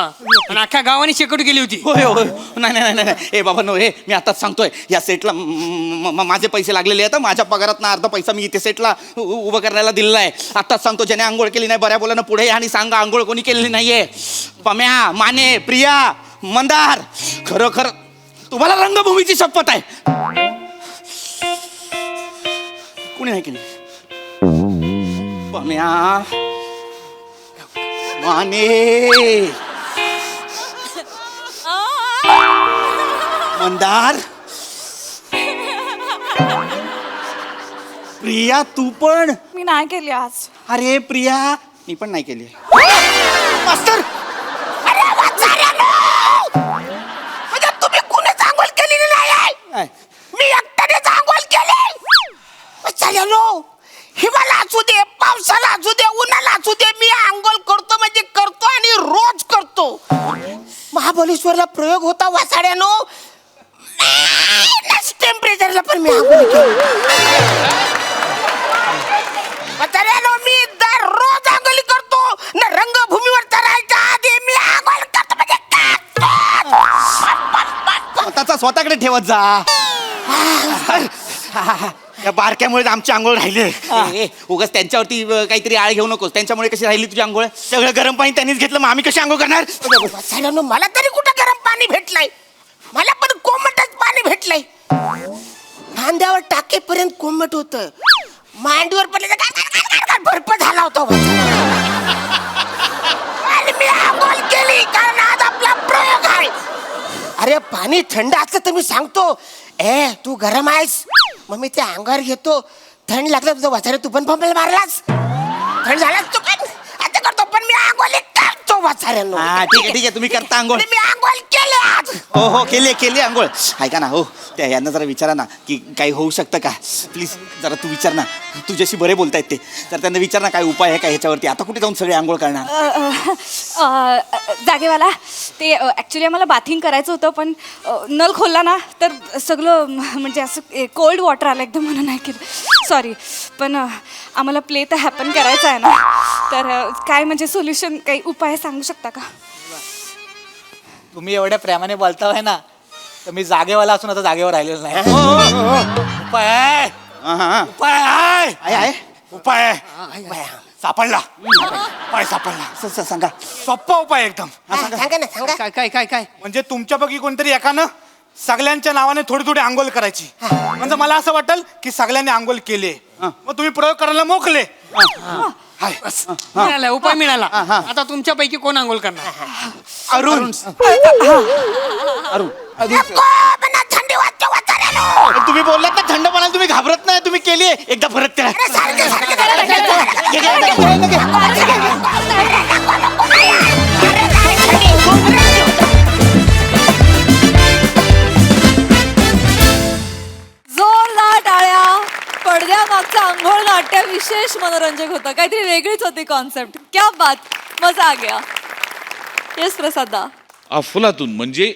आणि अख्ख्या गावाने शेकडू गेली होती. होय होय नाही ए बाबा नो हे मी आताच सांगतोय या सेटला माझे पैसे लागलेले आहेत. माझ्या पगारात ना अर्धा पैसा मी इथे सेटला उभं करायला दिलेला आहे. आताच सांगतो ज्याने आंघोळ केली नाही बऱ्या बोलानं पुढे या आणि सांगा आंघोळ कोणी केलेली नाहीये. पम्या, माने, प्रिया, मंदार, खरं तुम्हाला रंगभूमीची शपथ आहे. कोणी नाही केली. पम्या, माने, मंदार, प्रिया तू पण. मी नाही केली आज. अरे प्रिया मी पण नाही केली. मास्तर, अरे वाचायला म्हणजे तुम्ही कुणीच आंघोळ केलेली नाही आहे. मी एकट्यानेच आंघोळ केली. वाचायला हिवाला असू दे, पावसाला असू दे, उन्हाला असू दे, मी आंघोळ करतो म्हणजे करतो आणि रोज करतो. महाबळेश्वरला प्रयोग होता वासाड्यानो, टेम्परेचरला पण मी आंघोळ केली. वासाड्यानो मी दररोज आंघोळी करतो ना. रंगभूमीवर चढायच्या आधी मी आंघोळ करतो म्हणजे स्वतःचा स्वतःकडे ठेवत जा. या बारक्यामुळे आमची आंघोळ राहिले. उगाच त्यांच्यावरती काहीतरी आळ घेऊ नकोस. त्यांच्यामुळे कशी राहिली तुझी आंघोळ? सगळं गरम पाणी त्यांनीच घेतलं, मग आम्ही कशी आंघोळ करणार? वासाड्यानो मला तरी कुठं गरम पाणी भेटलंय? मला पण कोमटच पाणी भेटलंय. खांद्यावर टाकेपर्यंत कोमट होत, मांडीवर पडले बर्फ झाला होता. आणि मी आंघोळ केली कारण आज आपला प्रयोग आहे. अरे पाणी थंड असलं तर मी सांगतो ए तू गरम आहेस, मग मी ते अंगावर घेतो. थंड लागलं तुझं वाचारे तू पण पंपाला मारलास. थंड झालास तू पण आता करतो, पण मी आंघोळ करतो वाचाऱ्यांनो. हा ठीक आहे तुम्ही करता आंघोळ. मी आंघोळ केली आज. हो केली आंघोळ. ऐका ना हो त्या यांना जरा विचारा ना की काही होऊ शकतं का प्लीज. जरा तू विचार ना, तुझ्याशी बरे बोलतायत ते, तर त्यांना विचार ना काय उपाय आहे का ह्याच्यावरती. आता कुठे जाऊन सगळे आंघोळ करणार? जागेवाला ते ॲक्च्युली आम्हाला बाथिंग करायचं होतं, पण नळ खोलला ना तर सगळं म्हणजे असं कोल्ड वॉटर आलं एकदम, म्हणून नाही केलं. सॉरी, पण आम्हाला प्ले तर हॅपन करायचा आहे ना, तर काय म्हणजे सोल्युशन, काही उपाय सांगू शकता का? तुम्ही एवढ्या प्रेमाने बोलताय ना, तर मी जागेवाला असून आता जागेवर राहिलेलो नाही. उपाय आहे. उपाय आहे. उपाय आहे. सापडला. उपाय सापडला. सांगा. सोप्पा उपाय एकदम. सांगा ना सांगा. काय काय काय काय म्हणजे तुमच्यापैकी कोणतरी एकानं सगळ्यांच्या नावाने थोडी थोडी आंघोळ करायची. म्हणजे मला असं वाटेल की सगळ्यांनी आंघोळ केले, मग तुम्ही प्रयोग करायला मोकले. मिळाला उपाय मिळाला. आता तुमच्यापैकी कोण आंघोळ करणार? अरुण. थंडी वाजते वाचाऱ्यानो. तुम्ही बोललात ना थंड पाण्याला तुम्ही घाबरत नाही, तुम्ही केली एकदा परत करा. जोरदार टाळ्या. पडद्यामागचं आंघोळ नाट्य विशेष मनोरंजक होतं, काहीतरी वेगळीच होती कॉन्सेप्ट. क्या बात, मजा आ गया. येस प्रसादा. अफलातून म्हणजे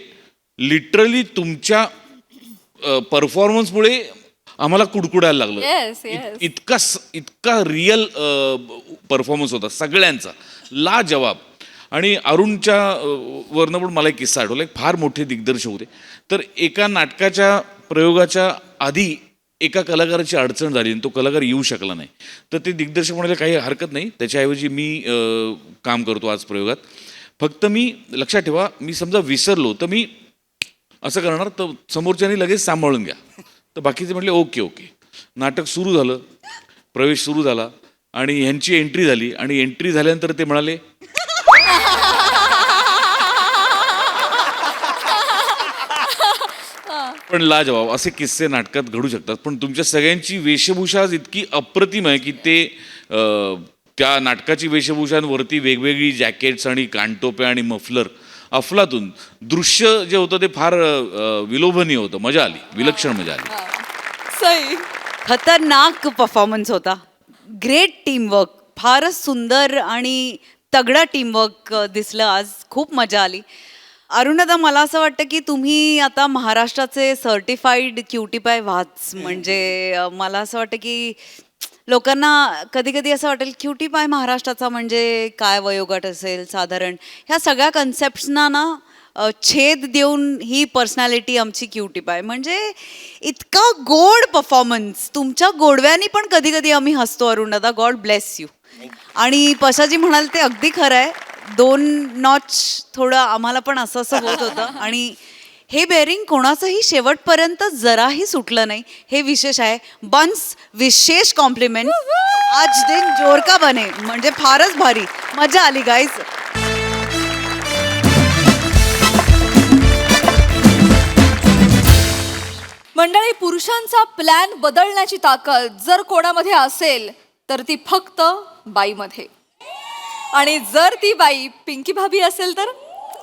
लिटरली तुमच्या परफॉर्मन्समुळे आम्हाला कुडकुडायला Yes, लागलं. yes. इतका रिअल परफॉर्मन्स होता सगळ्यांचा, लाजवाब. आणि अरुणच्या वरनं पण मला एक किस्सा आठवला. एक फार मोठे दिग्दर्शक होते, तर एका नाटकाच्या प्रयोगाच्या आधी एका कलाकाराची अडचण झाली आणि तो कलाकार येऊ शकला नाही. तर ते दिग्दर्शक म्हणाले काही हरकत नाही, त्याच्याऐवजी मी काम करतो आज प्रयोगात. फक्त मी लक्षात ठेवा, मी समजा विसरलो तर मी असं करणार, तर समोरच्यानी लगेच सांभाळून घ्या. तर बाकीचे म्हटले ओके. नाटक सुरू झालं, प्रवेश सुरू झाला आणि ह्यांची एंट्री झाली. आणि एंट्री झाल्यानंतर ते म्हणाले पण लाजवाब. असे किस्से नाटकात घडू शकतात. पण तुमच्या सगळ्यांची वेशभूषा आज इतकी अप्रतिम आहे की ते त्या नाटकाची वेशभूषांवरती वेगवेगळी जॅकेट्स आणि कानटोप्या आणि मफलर, अफलातून दृश्य जे होतं ते फार विलोभनीय होतं. मजा आली, विलक्षण मजा आली. सई. खतरनाक परफॉर्मन्स होता. ग्रेट टीमवर्क, फारच सुंदर आणि तगडा टीमवर्क दिसलं आज. खूप मजा आली. अरुणदा, मला असं वाटतं की तुम्ही आता महाराष्ट्राचे सर्टिफाईड क्युटीपाय व्हाच. म्हणजे मला असं वाटतं की लोकांना कधी कधी असं वाटेल क्युटीपाय महाराष्ट्राचा म्हणजे काय वयोगट असेल साधारण. ह्या सगळ्या कन्सेप्ट्सना ना छेद देऊन ही पर्सनॅलिटी आमची क्युटीपाय. म्हणजे इतका गोड परफॉर्मन्स. तुमच्या गोडव्यानी पण कधी कधी आम्ही हसतो अरुणदा. God bless you. आणि पशाजी म्हणाल ते अगदी खरं आहे. 2 नॉच थोडं आम्हाला पण असं असं होत होतं. आणि हे बेअरिंग कोणाचंही शेवटपर्यंत जराही सुटलं नाही, हे विशेष आहे. बन्स, विशेष कॉम्प्लिमेंट. आज दिन जोर का बने. म्हणजे फारच भारी मजा आली गाईज. मंडळी, पुरुषांचा प्लॅन बदलण्याची ताकद जर कोणामध्ये असेल तर ती फक्त बाईमध्ये. आणि जर ती बाई पिंकी भाभी असेल तर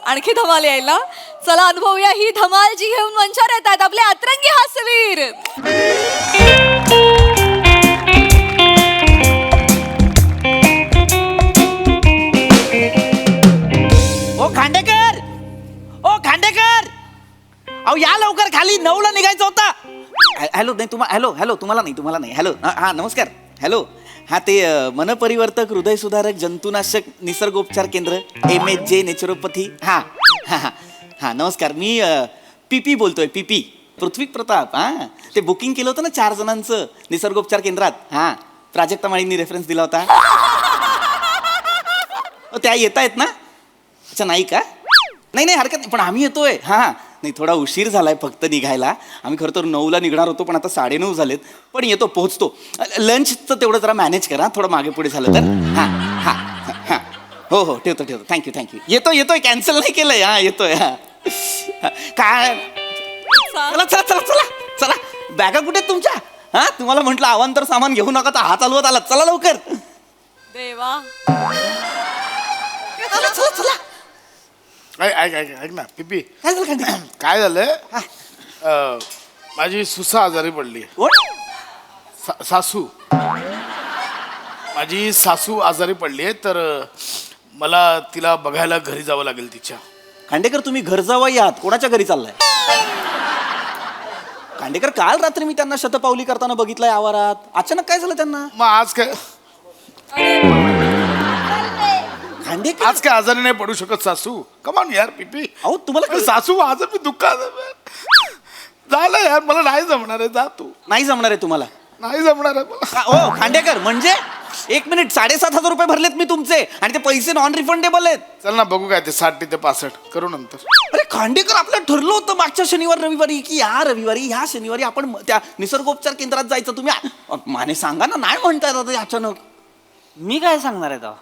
आणखी धमाल यायला. चला अनुभवूया ही धमाल जी घेऊन मंचावर येतात आपले अतरंगी हास्यवीर. ओ खांडेकर, ओ खांडेकर, अहो या लवकर, खाली 9ला निघायचं होता. हॅलो नाही तुम्हाला, हॅलो तुम्हाला नाही. हॅलो हा नमस्कार. हॅलो हा ते मनपरिवर्तक, हृदय सुधारक, जंतुनाशक, निसर्गोपचार केंद्र, MHJ नेचरोपॅथी. हा हा हा हा नमस्कार. मी PP बोलतोय. PP पृथ्वी प्रताप. हा ते बुकिंग केलं होतं ना 4 जणांचं निसर्गोपचार केंद्रात. हा प्राजक्ता माळींनी रेफरन्स दिला होता. त्या येत आहेत ना? अच्छा नाही का? नाही हरकत नाही, पण आम्ही येतोय. हां नाही थोडा उशीर झालाय फक्त निघायला. आम्ही खरं तर 9ला निघणार होतो, पण आता 9:30 झालेत. पण येतो, पोहोचतो. लंचचं तेवढं जरा मॅनेज करा, थोडं मागे पुढे झालं तर. हां हां हां हो ठेवतो. थँक्यू. येतोय, कॅन्सल नाही केलंय. हां येतोय. हां काय चला बॅगा कुठे आहेत तुमच्या? हां तुम्हाला म्हटलं अवांतर सामान घेऊ नका, तर हा चालवत आला. चला लवकर. देवा, चला. ऐक ना पिपी, काय झालंय, माझी सुसा आजारी पडली. सासू, माझी सासू आजारी पडली आहे, तर मला तिला बघायला घरी जावं लागेल तिच्या. खांडेकर तुम्ही घर जावई आहात, कोणाच्या घरी चाललाय? खांडेकर काल रात्री मी त्यांना शतपावली करताना बघितलंय आवारात. अचानक काय झालं त्यांना? मग आज काय, खांडेकर आज काय आजारी नाही पडू शकत सासू? कमान यार पिपी. अहो तुम्हाला सासू आज मी दुःखात झालं यार, मला नाही जमणार आहे. जा तू. नाही जमणार आहे तुम्हाला? नाही जमणार आहे मला. ओ खांडेकर, म्हणजे 1 मिनिट, 7,500 रुपये भरलेत मी तुमचे, आणि ते पैसे नॉन रिफंडेबल आहेत. चल ना बघू काय ते 60 ते 65 करू नंतर. अरे खांडेकर, आपलं ठरलं होतं मागच्या शनिवार रविवारी की ह्या शनिवारी आपण त्या निसर्गोपचार केंद्रात जायचं. तुम्ही माने सांगा ना, नाही म्हणताय दादा अचानक. मी काय सांगणार आहे तेव्हा?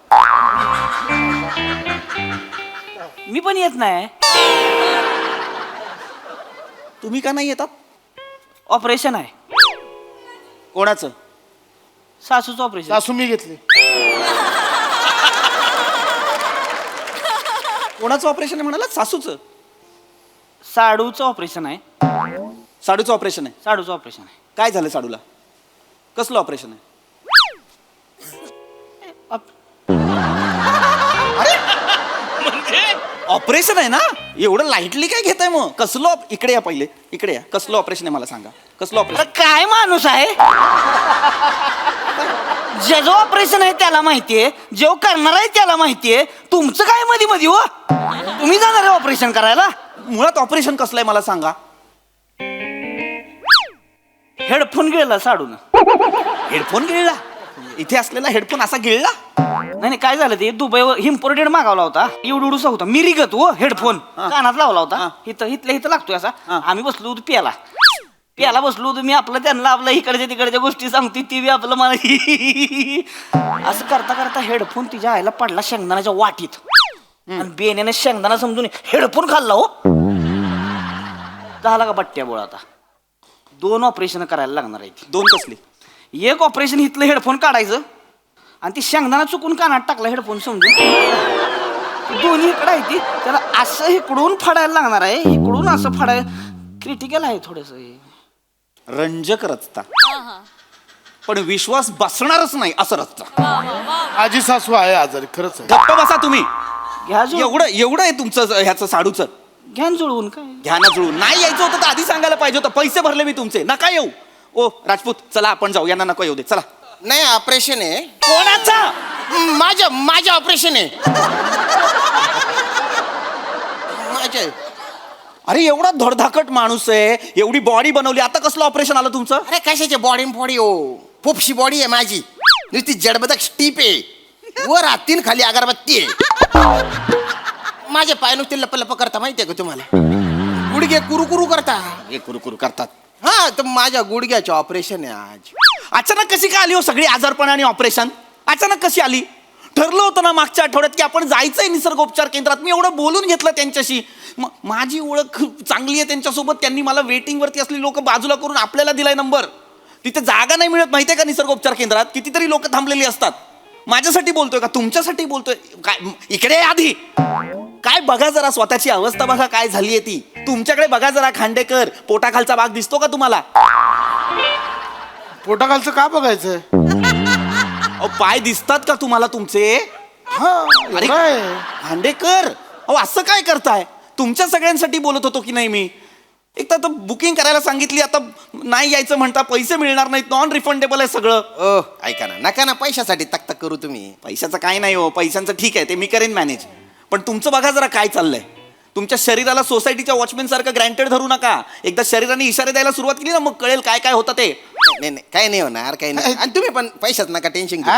मी पण येत नाही. तुम्ही का नाही येतात? ऑपरेशन आहे. कोणाचं? सासूचं ऑपरेशन. सासू मी घेतली. कोणाचं ऑपरेशन आहे म्हणाला? सासूचं? साडूचं ऑपरेशन आहे. साडूचं ऑपरेशन आहे? साडूचं ऑपरेशन आहे. काय झालं साडूला? कसलं ऑपरेशन आहे? ऑपरेशन आहे ना? एवढं लाईटली काय घेताय मग? कसलं इकडे या, पहिले इकडे या. कसलं ऑपरेशन आहे मला सांगा. कसलं ऑपरेशन? काय माणूस आहे? जो ऑपरेशन आहे त्याला माहितीये, जो करणार आहे त्याला माहितीये. तुमचं काय मध्ये हो? तुम्ही जाणार आहे ऑपरेशन करायला? मुळात ऑपरेशन कसलं आहे मला सांगा. हेडफोन गिळला साडून. हेडफोन गिळला? इथे असलेला हेडफोन असा गिळला? नाही काय झालं, ते दुबईवर इम्पोर्टेड मागवला होता. एवढूसा होता, मिरिगत हो हेडफोन. कानात लावला होता. इथं लागतोय असा. आम्ही बसलो होतो प्याला बसलो होतो मी. आपलं त्यांना आपलं इकडच्या तिकडच्या गोष्टी सांगते, ती बी आपलं मला असं करता करता हेडफोन तिच्या आईला पडला शेंगदाण्याच्या वाटीत. आणि बेण्याने शेंगदाणा समजून हेडफोन खाल्ला. हो झाला का बट्ट्या बोळा? आता 2 ऑपरेशन करायला लागणार आहे. 2 कसली? एक ऑपरेशन इथलं हेडफोन काढायचं, आणि ती शेंगदाणा चुकून कानात टाकला हेडफोन समजून. दोन्ही इकडं आहे ती, त्याला असं इकडून फाडायला लागणार आहे. इकडून असं फाडाय क्रिटिकल आहे थोडस. रंजक रचता. पण विश्वास बसणारच नाही असं असतं. माझी सासू आहे आजारी, खरंच आहे. गप्प बसा तुम्ही. घ्या जुळवून. एवढं आहे तुमचं ह्याचं साडूचं. घ्या जुळवून काय घ्या ना जुळून. नाही यायचं होतं तर आधी सांगायला पाहिजे होतं. पैसे भरले मी तुमचे, नका येऊ. ओ राजपूत चला आपण जाऊ, यांना नको येऊ दे, चला. नाही ऑपरेशन आहे. कोणाचा? माझं ऑपरेशन आहे. माझं. अरे एवढा धडधाकट माणूस आहे, एवढी बॉडी बनवली, आता कसलं ऑपरेशन आलं तुमचं? अरे कशाची बॉडी हो, पोपशी बॉडी आहे माझी. नुसती जडबदक स्टीप आहे, वर हातीन खाली अगरबत्ती आहे. माझे पाय नुसते लप करता माहितीये का तुम्हाला? गुडघे कुरू करता. हे कुरकुर करतात. हा तर माझ्या गुडघ्याचे ऑपरेशन आहे आज. अचानक कशी काय आली हो सगळी आजारपण आणि ऑपरेशन? अचानक कशी आली? ठरलं होतं ना मागच्या आठवड्यात की आपण जायचंय निसर्गोपचार केंद्रात. मी एवढं बोलून घेतलं त्यांच्याशी. माझी ओळख चांगली आहे त्यांच्यासोबत. त्यांनी मला वेटिंग वरती असलेली लोक बाजूला करून आपल्याला दिलाय नंबर. तिथे जागा नाही मिळत माहितीये का निसर्गोपचार केंद्रात? कितीतरी लोक थांबलेली असतात. माझ्यासाठी बोलतोय का तुमच्यासाठी बोलतोय? काय इकडे आधी काय बघा जरा, स्वतःची अवस्था बघा काय झालीये ती. तुमच्याकडे बघा जरा खांडेकर, पोटाखालचा भाग दिसतो का तुम्हाला? पोटाखालचं का बघायचंय? अहो पाय दिसतात का तुम्हाला तुमचे? अरे खांडेकर, अहो असं काय करताय? तुमच्या सगळ्यांसाठी बोलत होतो की नाही मी? एक तर बुकिंग करायला सांगितली, आता नाही यायचं म्हणता, पैसे मिळणार नाहीत, नॉन रिफंडेबल आहे सगळं. ओ ऐका ना, नका ना पैशासाठी तक करू तुम्ही. पैशाचं काय नाही हो, पैशांचं ठीक आहे ते मी करेन मॅनेज. पण तुमचं बघा जरा काय चाललंय. तुमच्या शरीराला सोसायटीच्या वॉचमॅन सारखं ग्रँटेड धरू नका. एकदा शरीराने इशारे द्यायला सुरुवात केली ना, मग कळेल काय काय होतं ते. नाही काही नाही होणार, काही नाही. आणि तुम्ही पण पैशाच नका टेन्शन घेऊ.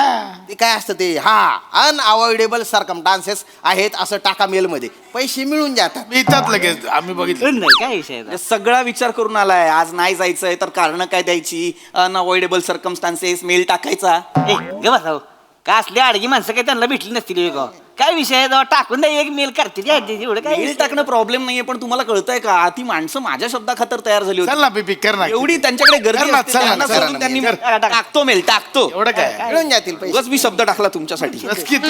ते काय असतं ते, अनअवॉइडेबल सर्कमस्टान्सेस आहेत असं टाका मेल मध्ये, पैसे मिळून जातात. मिळतात लगेच, आम्ही बघितलं. नाही काय विषय आहे? सगळा विचार करून आलाय. आज नाही जायचंय तर कारण काय द्यायची? अनअवॉइडेबल सर्कमस्टान्सेस, मेल टाकायचा. ए गे बसा हो. का असली अडगी माणसं काही त्यांना भेटली नसतील का? काय विषय आहे? जेव्हा टाकून द्या एक मेल करतील एवढं काय मेल टाकणं प्रॉब्लेम नाहीये, पण तुम्हाला कळतंय का ती माणसं माझ्या शब्दाखातर तयार झाली चल होती. ना पिपी, कर ना. एवढी त्यांच्याकडे गर्दी कर ना, असते, चल ना, त्यांना चल सोडून ना, त्यांनी कर. टाकतो मेल टाकतो. एवढं काय? मिळून जातील पैसे. उगाच मी शब्द टाकला तुमच्यासाठी. बस की तू.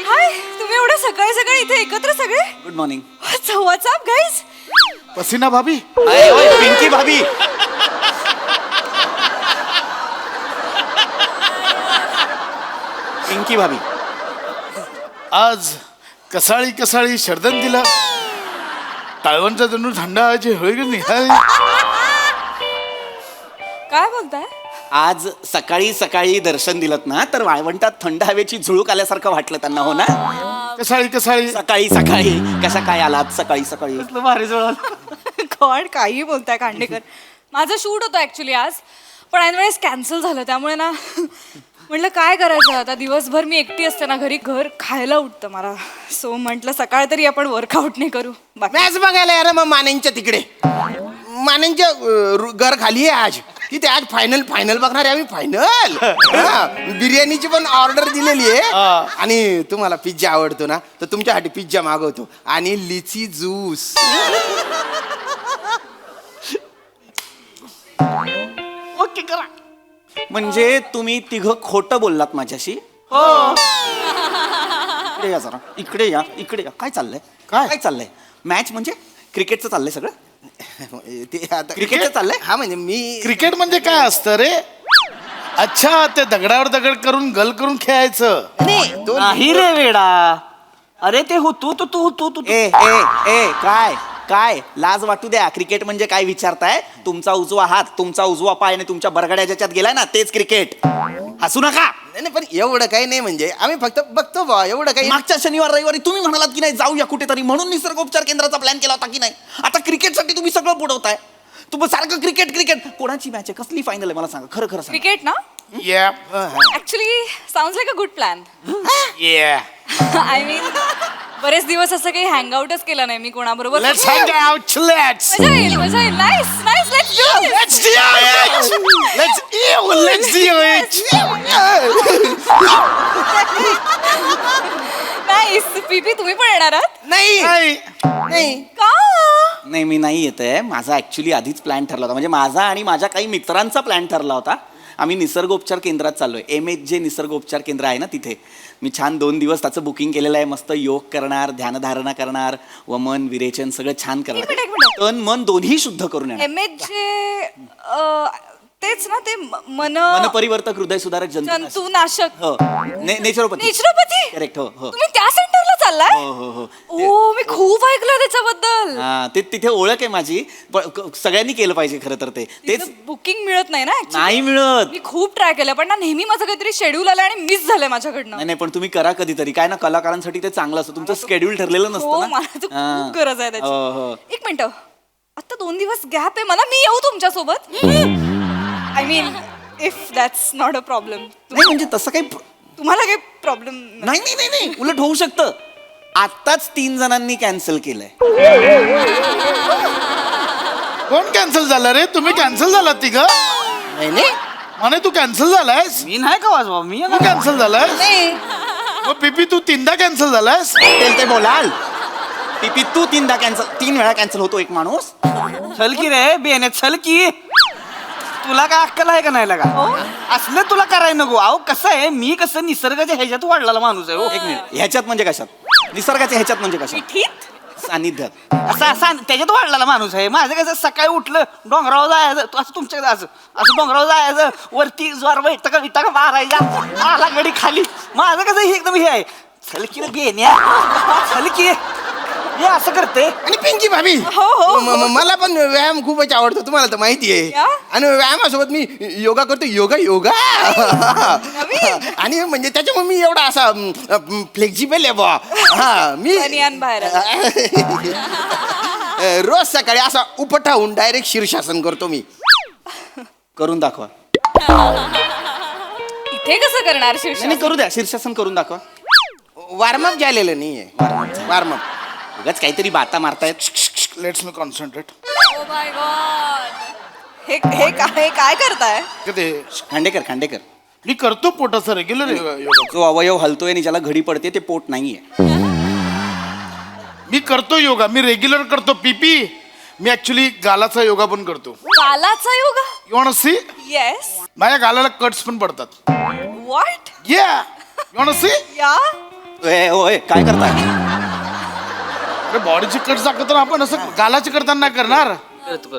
हाय, तुम्ही एवढ्या सकाळी सकाळी इथे एकत्र सगळे? Good morning. WhatsApp guys? पसीना भाभी. पिंकी भाभी. पिंकी भाभी, आज कसाळी शरदन दिला. टाळवणचा जणू थंड हवेची होळी निघाली. काय बोलताय? आज सकाळी सकाळी दर्शन दिलत ना, तर वाळवंटात थंड हवेची झुळूक आल्यासारखं वाटलं त्यांना, हो ना? कसाळी सकाळी सकाळी कशा काय आलात सकाळी सकाळी? भारी जुळवलं. गॉड, काही बोलताय खांडेकर. माझं शूट होतं ऍक्च्युली आज, पण ऐनवेळेस कॅन्सल झालं. त्यामुळे ना म्हटलं काय करायचं आता, दिवसभर मी एकटी असते ना घरी, घर खायला उठतं मला. सो म्हटलं सकाळ तरी आपण वर्कआउट नाही करू. मॅच बघायला या ना मग मानेंच्या तिकडे. मानेंच्या घर खाली आहे आज. तिथे आज फायनल बघणार आहे आम्ही. फायनल बिर्याणीची पण ऑर्डर दिलेली आहे. आणि तुम्हाला पिझ्झा आवडतो ना, तर तुमच्यासाठी पिझ्झा मागवतो आणि लिची ज्यूस. ओके करा. म्हणजे तुम्ही तिघं खोटं बोललात माझ्याशी? हो. इकडे या जरा, इकडे या. काय चाललंय? काय चाललंय? मॅच म्हणजे क्रिकेटचं चाललंय सगळं? ते आता क्रिकेटचं चाललंय? हा म्हणजे मी क्रिकेट म्हणजे काय असतं रे? अच्छा, ते दगडावर दगड करून गल करून खेळायचं. नाही रे वेडा. अरे ते हो तू ए काय लाज वाटू द्या. क्रिकेट म्हणजे काय विचारताय? तुमचा उजवा हात, तुमचा उजवा पाय आणि तुमच्या बरगड्या ज्याच्यात गेलाय ना, तेच क्रिकेट. हसू नका. नाही पण एवढं काही नाही, म्हणजे आम्ही फक्त बघतो बा, एवढं काही. मागच्या शनिवार रविवारी तुम्ही म्हणालात की नाही जाऊया कुठेतरी, म्हणून निसर्गोपचार केंद्राचा प्लॅन केला होता की नाही? आता क्रिकेटसाठी तुम्ही सगळं बुडवताय. तुम्ही सारखं क्रिकेट. कोणाची मॅच आहे? कसली फायनल आहे मला सांगा, खरं सांगा. क्रिकेट ना? Actually sounds like a good plan. I mean बरेच दिवस असं काही हँगआउटच केलं नाही मी कोणाबरोबर. Let's hang out. Let's. मजा येईल. Nice let's do it. Nice. पीपी तुम्ही पण येणार आहात? नाही का? नाही मी नाही येत आहे. माझा ऍक्च्युली आधीच प्लॅन ठरला होता, म्हणजे माझा आणि माझ्या काही मित्रांचा प्लॅन ठरला होता. आम्ही निसर्गोपचार केंद्रात चाललोय. MHJ निसर्गोपचार केंद्र आहे ना तिथे. मी छान 2 दिवस त्याचं बुकिंग केलेलं आहे. मस्त योग करणार, ध्यानधारणा करणार, वमन विरेचन सगळं छान करणार. एक मिनिट. तन मन दोन्ही शुद्ध करून येणार. MHJ तेच ना ते मन मनपरिवर्तक हृदय सुधारक जंतुनाशक हो नेचरोपॅथी. नेचरोपॅथी करेक्ट. हो हो तुम्ही त्या सेंटरला चाललाय? हो हो हो ओ मी खूप ऐकलं त्याच्याबद्दल. हा ते तिथे ओळख आहे माझी. पण सगळ्यांनी केलं पाहिजे खरं तर ते. तेच बुकिंग मिळत नाही ना actually. नाही मिळत. मी खूप ट्राय केलं पण ना नेहमी माझं काहीतरी शेड्यूल आलं आणि मिस झालंय माझ्याकडनं. नाही पण तुम्ही करा कधीतरी. काय ना कलाकारांसाठी ते चांगलं असतं. तुमचं स्केड्यूल ठरलेलं हो नसतं ना. मला तर हा. खूप गरज आहे हो, त्याची. हो. एक मिनिट आता 2 दिवस गॅप आहे मला. मी येऊ तुमच्यासोबत? I mean if that's not a problem. नाही म्हणजे तसं काही तुम्हाला काही प्रॉब्लेम? नाही नाही नाही नाही उलट होऊ शकतं. आत्ताच 3 जणांनी कॅन्सल केलंय. कोण कॅन्सल झालं रे? तुम्ही कॅन्सल झालात ती ग? नाही म्हणे तू कॅन्सल झालायस? मी नाही का वाजवा मी तू कॅन्सल झालायस? नाही मग पिपी तू 3दा कॅन्सल झालायस? ते बोलाल पिपी तू 3दा कॅन्सल 3 वेळा कॅन्सल होतो एक माणूस. चल की रे बेने चल की. तुला काय अक्कल आहे का नाही लागा? असलं तुला करायला नको. अहो कसं आहे मी कसं निसर्गाच्या ह्याच्यात वाढलेला माणूस आहे. हो एक मिनिट ह्याच्यात म्हणजे कशात? निसर्गाच्या ह्याच्यात म्हणजे कशात? सानिध्यात. असा त्याच्यात वाढलेला माणूस आहे. माझं कसं सकाळी उठलं डोंगरावर जायचं असं तुमच्याकडे असं डोंगरावर जायचं वरती जोर विटा मारायचा आला गडी खाली. माझं कसं हे एकदम हे आहे. छलकी बेन्या छलकी हे असं करते. आणि पिंकी भाभी हो. मला पण व्यायाम खूपच आवडतो तुम्हाला तर माहिती आहे. या? आणि व्यायामासोबत मी योगा करतो. योगा आणि म्हणजे त्याच्यामुळे मी एवढा असा फ्लेक्झिबल आहे बा. हा मी बनियान बाहेर रोज सकाळी असा उपटाहून डायरेक्ट शीर्षासन करतो मी. करून दाखवा. इथे कसं करणार नाही शिवशास्त्र? करू द्या. शीर्षासन करून दाखवा. वॉर्मअप झालेलं नाहीये. वॉर्मअप उगाच काहीतरी बाता मारतायत. Let's me concentrate. Oh my God. हे काय करताय? खांडेकर मी करतो पोटाचा रेग्युलर योगा. जो अवयव हलतोय आणि ज्याला घडी पडते ते पोट नाहीये. मी करतो योगा. मी रेग्युलर करतो. पिपी मी ऍक्च्युली गालाचा योगा पण करतो. गालाचा yoga? You want see? Yes. माझ्या गालाला कट्स पण पडतात. व्हॉट? या यू वॉन्ट सी? या ओय काय करताय? अरे बॉडीचे कट्स दाखवतो आपण असं गालाचे करताना नाही करणार. करतो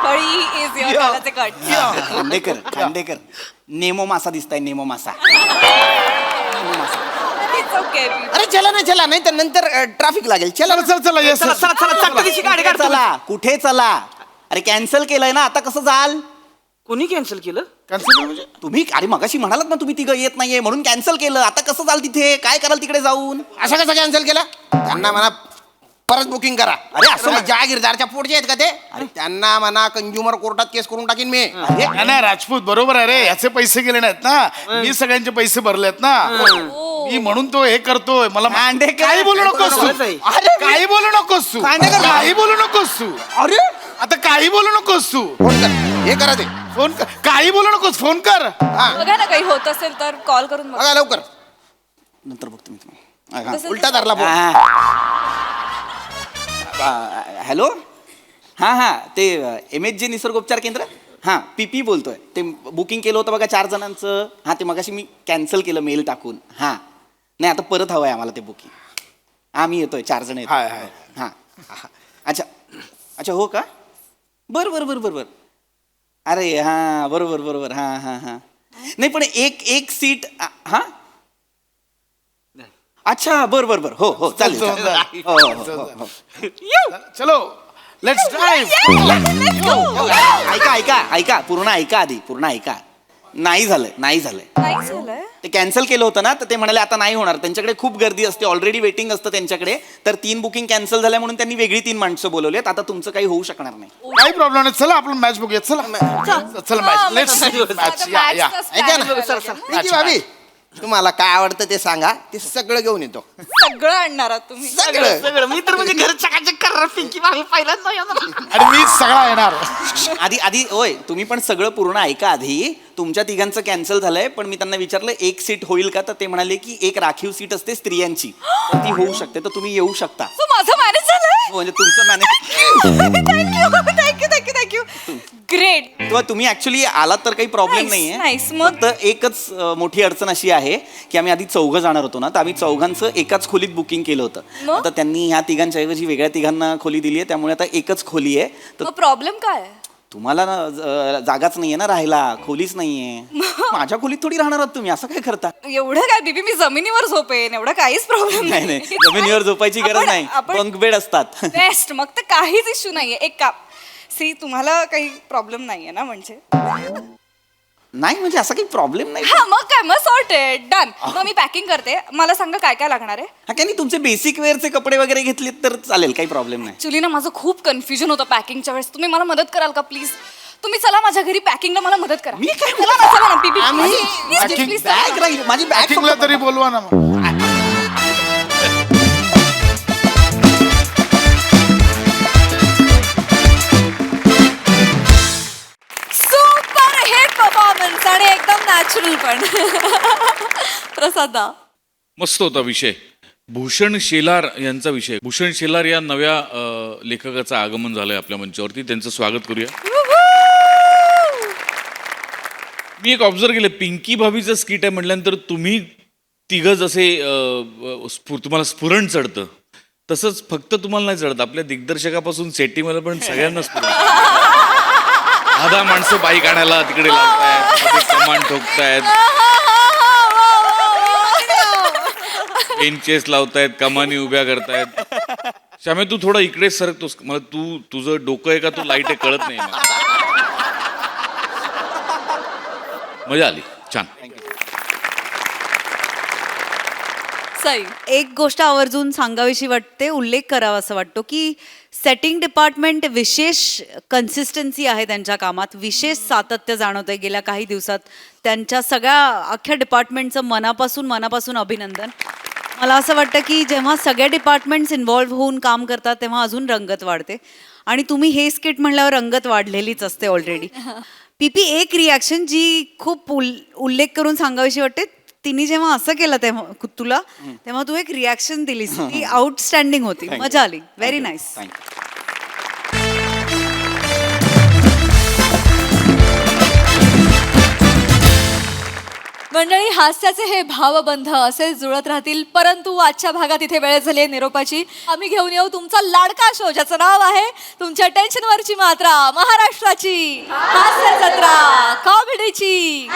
बळी इज युअर गालाचे कट. खांडेकर नेमो मासा दिसताय. नेमो मासा. It's okay. अरे चला नाही तर नंतर ट्रॅफिक लागेल. चला चला येस चला चकचकीची गाडी काढतो. चला कुठे चला? अरे कॅन्सल केलंय ना आता कसं जाल? कोणी कॅन्सल केलं? कॅन्सल म्हणजे तुम्ही अरे मगाशी म्हणालात ना तुम्ही तिघं येत नाहीये म्हणून कॅन्सल केलं. आता कसं जाल तिथे? काय कराल तिकडे जाऊन? असं कसं कॅन्सल केलं? त्यांना म्हणा परत बुकिंग करा. अरे असं नाही. जहागीरदारच्या पोटचे आहेत का ते? त्यांना म्हणा कंझ्युमर कोर्टात केस करून टाकीन मी. नाही राजपूत बरोबर आहे रे. याचे पैसे गेले नाहीत ना. मी सगळ्यांचे पैसे भरलेत ना. मी म्हणून तो हे करतोय. मला खांडेकर. काही बोलू नकोस तू. बरोबरच आहे. काही बोलू नकोस तू. खांडेकर. काही बोलू नकोस तू. अरे आता काही बोलू नकोस तू. फोन कर. हे करा ते. फोन कर. काही बोलू नकोस. फोन कर. बघा ना काही होत असेल तर कॉल करून बघा. बघा लवकर. नंतर बघतो मी तुम्हाला. तसं- उलटा धरला फोन. हॅलो हां ते MHJ निसर्गोपचार केंद्र. हां PP बोलतोय. ते बुकिंग केलं होतं बघा 4 जणांचं. हां ते मगाशी मी कॅन्सल केलं मेल टाकून. हां नाही आता परत हवं आहे आम्हाला ते बुकिंग. हां मी येतोय 4 जण येतो. हाय. हां अच्छा हो का? बरं. अरे हां बरोबर हां नाही पण एक सीट. हां अच्छा बरं हो चालेल. हो. चलो लेट्स ड्राइव्ह. ऐका पूर्ण ऐका. नाही झालंय. नाही झालंय. ते कॅन्सल केलं होतं ना तर ते म्हणाले आता नाही होणार. त्यांच्याकडे खूप गर्दी असते. ऑलरेडी वेटिंग असतं त्यांच्याकडे. तर 3 बुकिंग कॅन्सल झाल्या म्हणून त्यांनी वेगळी 3 माणसं बोलवलीत. आता तुमचं काही होऊ शकणार नाही. काही प्रॉब्लेम नाही. चला आपण मॅच बघूया. चला मॅच. Let's match. या ऐका ना पिंकी भाभी तुम्हाला काय आवडतं ते सांगा. ते सगळं घेऊन येतो. सगळं आणणार आहात तुम्ही? सगळं मी तर म्हणजे घर चकाचक करणार. पिंकी भाभी पहिल्यांदा येणार. आणि मी सगळा येणार. आधी होय तुम्ही पण सगळं पूर्ण ऐका आधी. तुमच्या तिघांचं कॅन्सल झालंय पण मी त्यांना विचारलं एक सीट होईल का? तर ते म्हणाले की एक राखीव सीट असते स्त्रियांची तर ती होऊ शकते. तर तुम्ही येऊ शकता. माझं मॅनेज झालंय. म्हणजे तुमचं मॅनेज. थँक्यू तेव्हा तुम्ही ऍक्च्युली आलात तर काही प्रॉब्लेम Nice, नाहीये nice. मग? फक्त एकच मोठी अडचण अशी आहे की आम्ही आधी चौघं जाणार होतो ना, तर आम्ही चौघांचं एकाच खोलीत बुकिंग केलं होतं. मग? आता त्यांनी ह्या तिघांच्या ऐवजी वेगळ्या तिघांना खोली दिली आहे, त्यामुळे आता एकच खोली आहे. तर मग प्रॉब्लेम काय आहे? तुम्हाला ना जागाच नाहीये ना राहायला, खोलीच नाहीये. माझ्या खोलीत थोडी राहणार आहात तुम्ही, असं काय करता? एवढं काय बीबी, मी जमिनीवर झोपेन, एवढा काहीच प्रॉब्लेम नाही नाही, जमिनीवर झोपायची गरज नाही, बंक बेड असतात. बेस्ट, मग तर काहीच इश्यू नाहीये. एक काम सी, तुम्हाला काही प्रॉब्लेम नाहीये ना म्हणजे? नाही म्हणजे असा काही प्रॉब्लेम नाही. हा मग काय, मग सॉर्टेड, डन. मग मी पॅकिंग करते. मला सांगा काय काय लागणार आहे. हा, काय नाही, तुमचे बेसिक वेअरचे कपडे वगैरे घेतले तर चालेल, काही प्रॉब्लेम नाही. ऍक्च्युली ना माझं खूप कन्फ्युजन होतं पॅकिंगच्या वेळेस. तुम्ही मला मदत कराल का प्लीज? तुम्ही चला माझ्या घरी पॅकिंगला मला मदत करा. मी काय चला ना, चला ना, बीबी, आम्ही please, please, please, चला बॅग ना. राहील, माझी बॅग Packing ला तरी बोलवा ना मग. सुपर हिट परफॉर्मन्स आणि एकदम नॅचरल पण. प्रसादा मस्त होता विषय. भूषण शेलार यांचा विषय. भूषण शेलार या नव्या लेखकाचं आगमन झालंय आपल्या मंचावरती, त्यांचं स्वागत करूया. मी एक ऑब्झर्व केलं, पिंकी भाभीचं स्किट आहे म्हटल्यानंतर तुम्ही तिघं जसे तुम्हाला स्फुरण चढतं, तसंच फक्त तुम्हाला नाही चढत, आपल्या दिग्दर्शकापासून सेटिंगला पण सगळ्यांना स्फुरण. आधा माणसं बाईक आणायला तिकडे लावतायत, कमान ठोकतायत, बेंचेस लावतायत, कमानी उभ्या करतायत. श्यामे तू थोडा इकडे सरकतोस, मला तुझं डोकं आहे का तू लाईट आहे कळत नाही मला. मजा आली, छान. सई एक गोष्ट आवर्जून सांगावीशी वाटते, उल्लेख करावा असं वाटतो की सेटिंग डिपार्टमेंट विशेष कन्सिस्टन्सी आहे त्यांच्या कामात, विशेष सातत्य जाणवतंय गेल्या काही दिवसात. त्यांच्या सगळ्या अख्ख्या डिपार्टमेंटचं मनापासून अभिनंदन. मला असं वाटतं की जेव्हा सगळे डिपार्टमेंट्स इन्व्हॉल्व्ह होऊन काम करतात तेव्हा अजून रंगत वाढते. आणि तुम्ही हे स्किट म्हणल्यावर रंगत वाढलेलीच असते ऑलरेडी. पीपी, एक रिॲक्शन जी खूप उल्लेख करून सांगावीशी वाटते, तिने जेव्हा असं केलं तेव्हा तुला, तेव्हा तू एक रिॲक्शन दिलीस, ती आउटस्टँडिंग होती, मजा आली, व्हेरी नाईस. मंडळी, हास्याचे हे भावबंध असे जुळत राहतील, परंतु आजच्या भागात इथे वेळ झाली आहे निरोपाची. आम्ही घेऊन येऊ तुमचा लाडका शो, ज्याचं नाव आहे तुमच्या टेन्शनवरची मात्रा, महाराष्ट्राची हास्य जत्रा, कॉमेडीची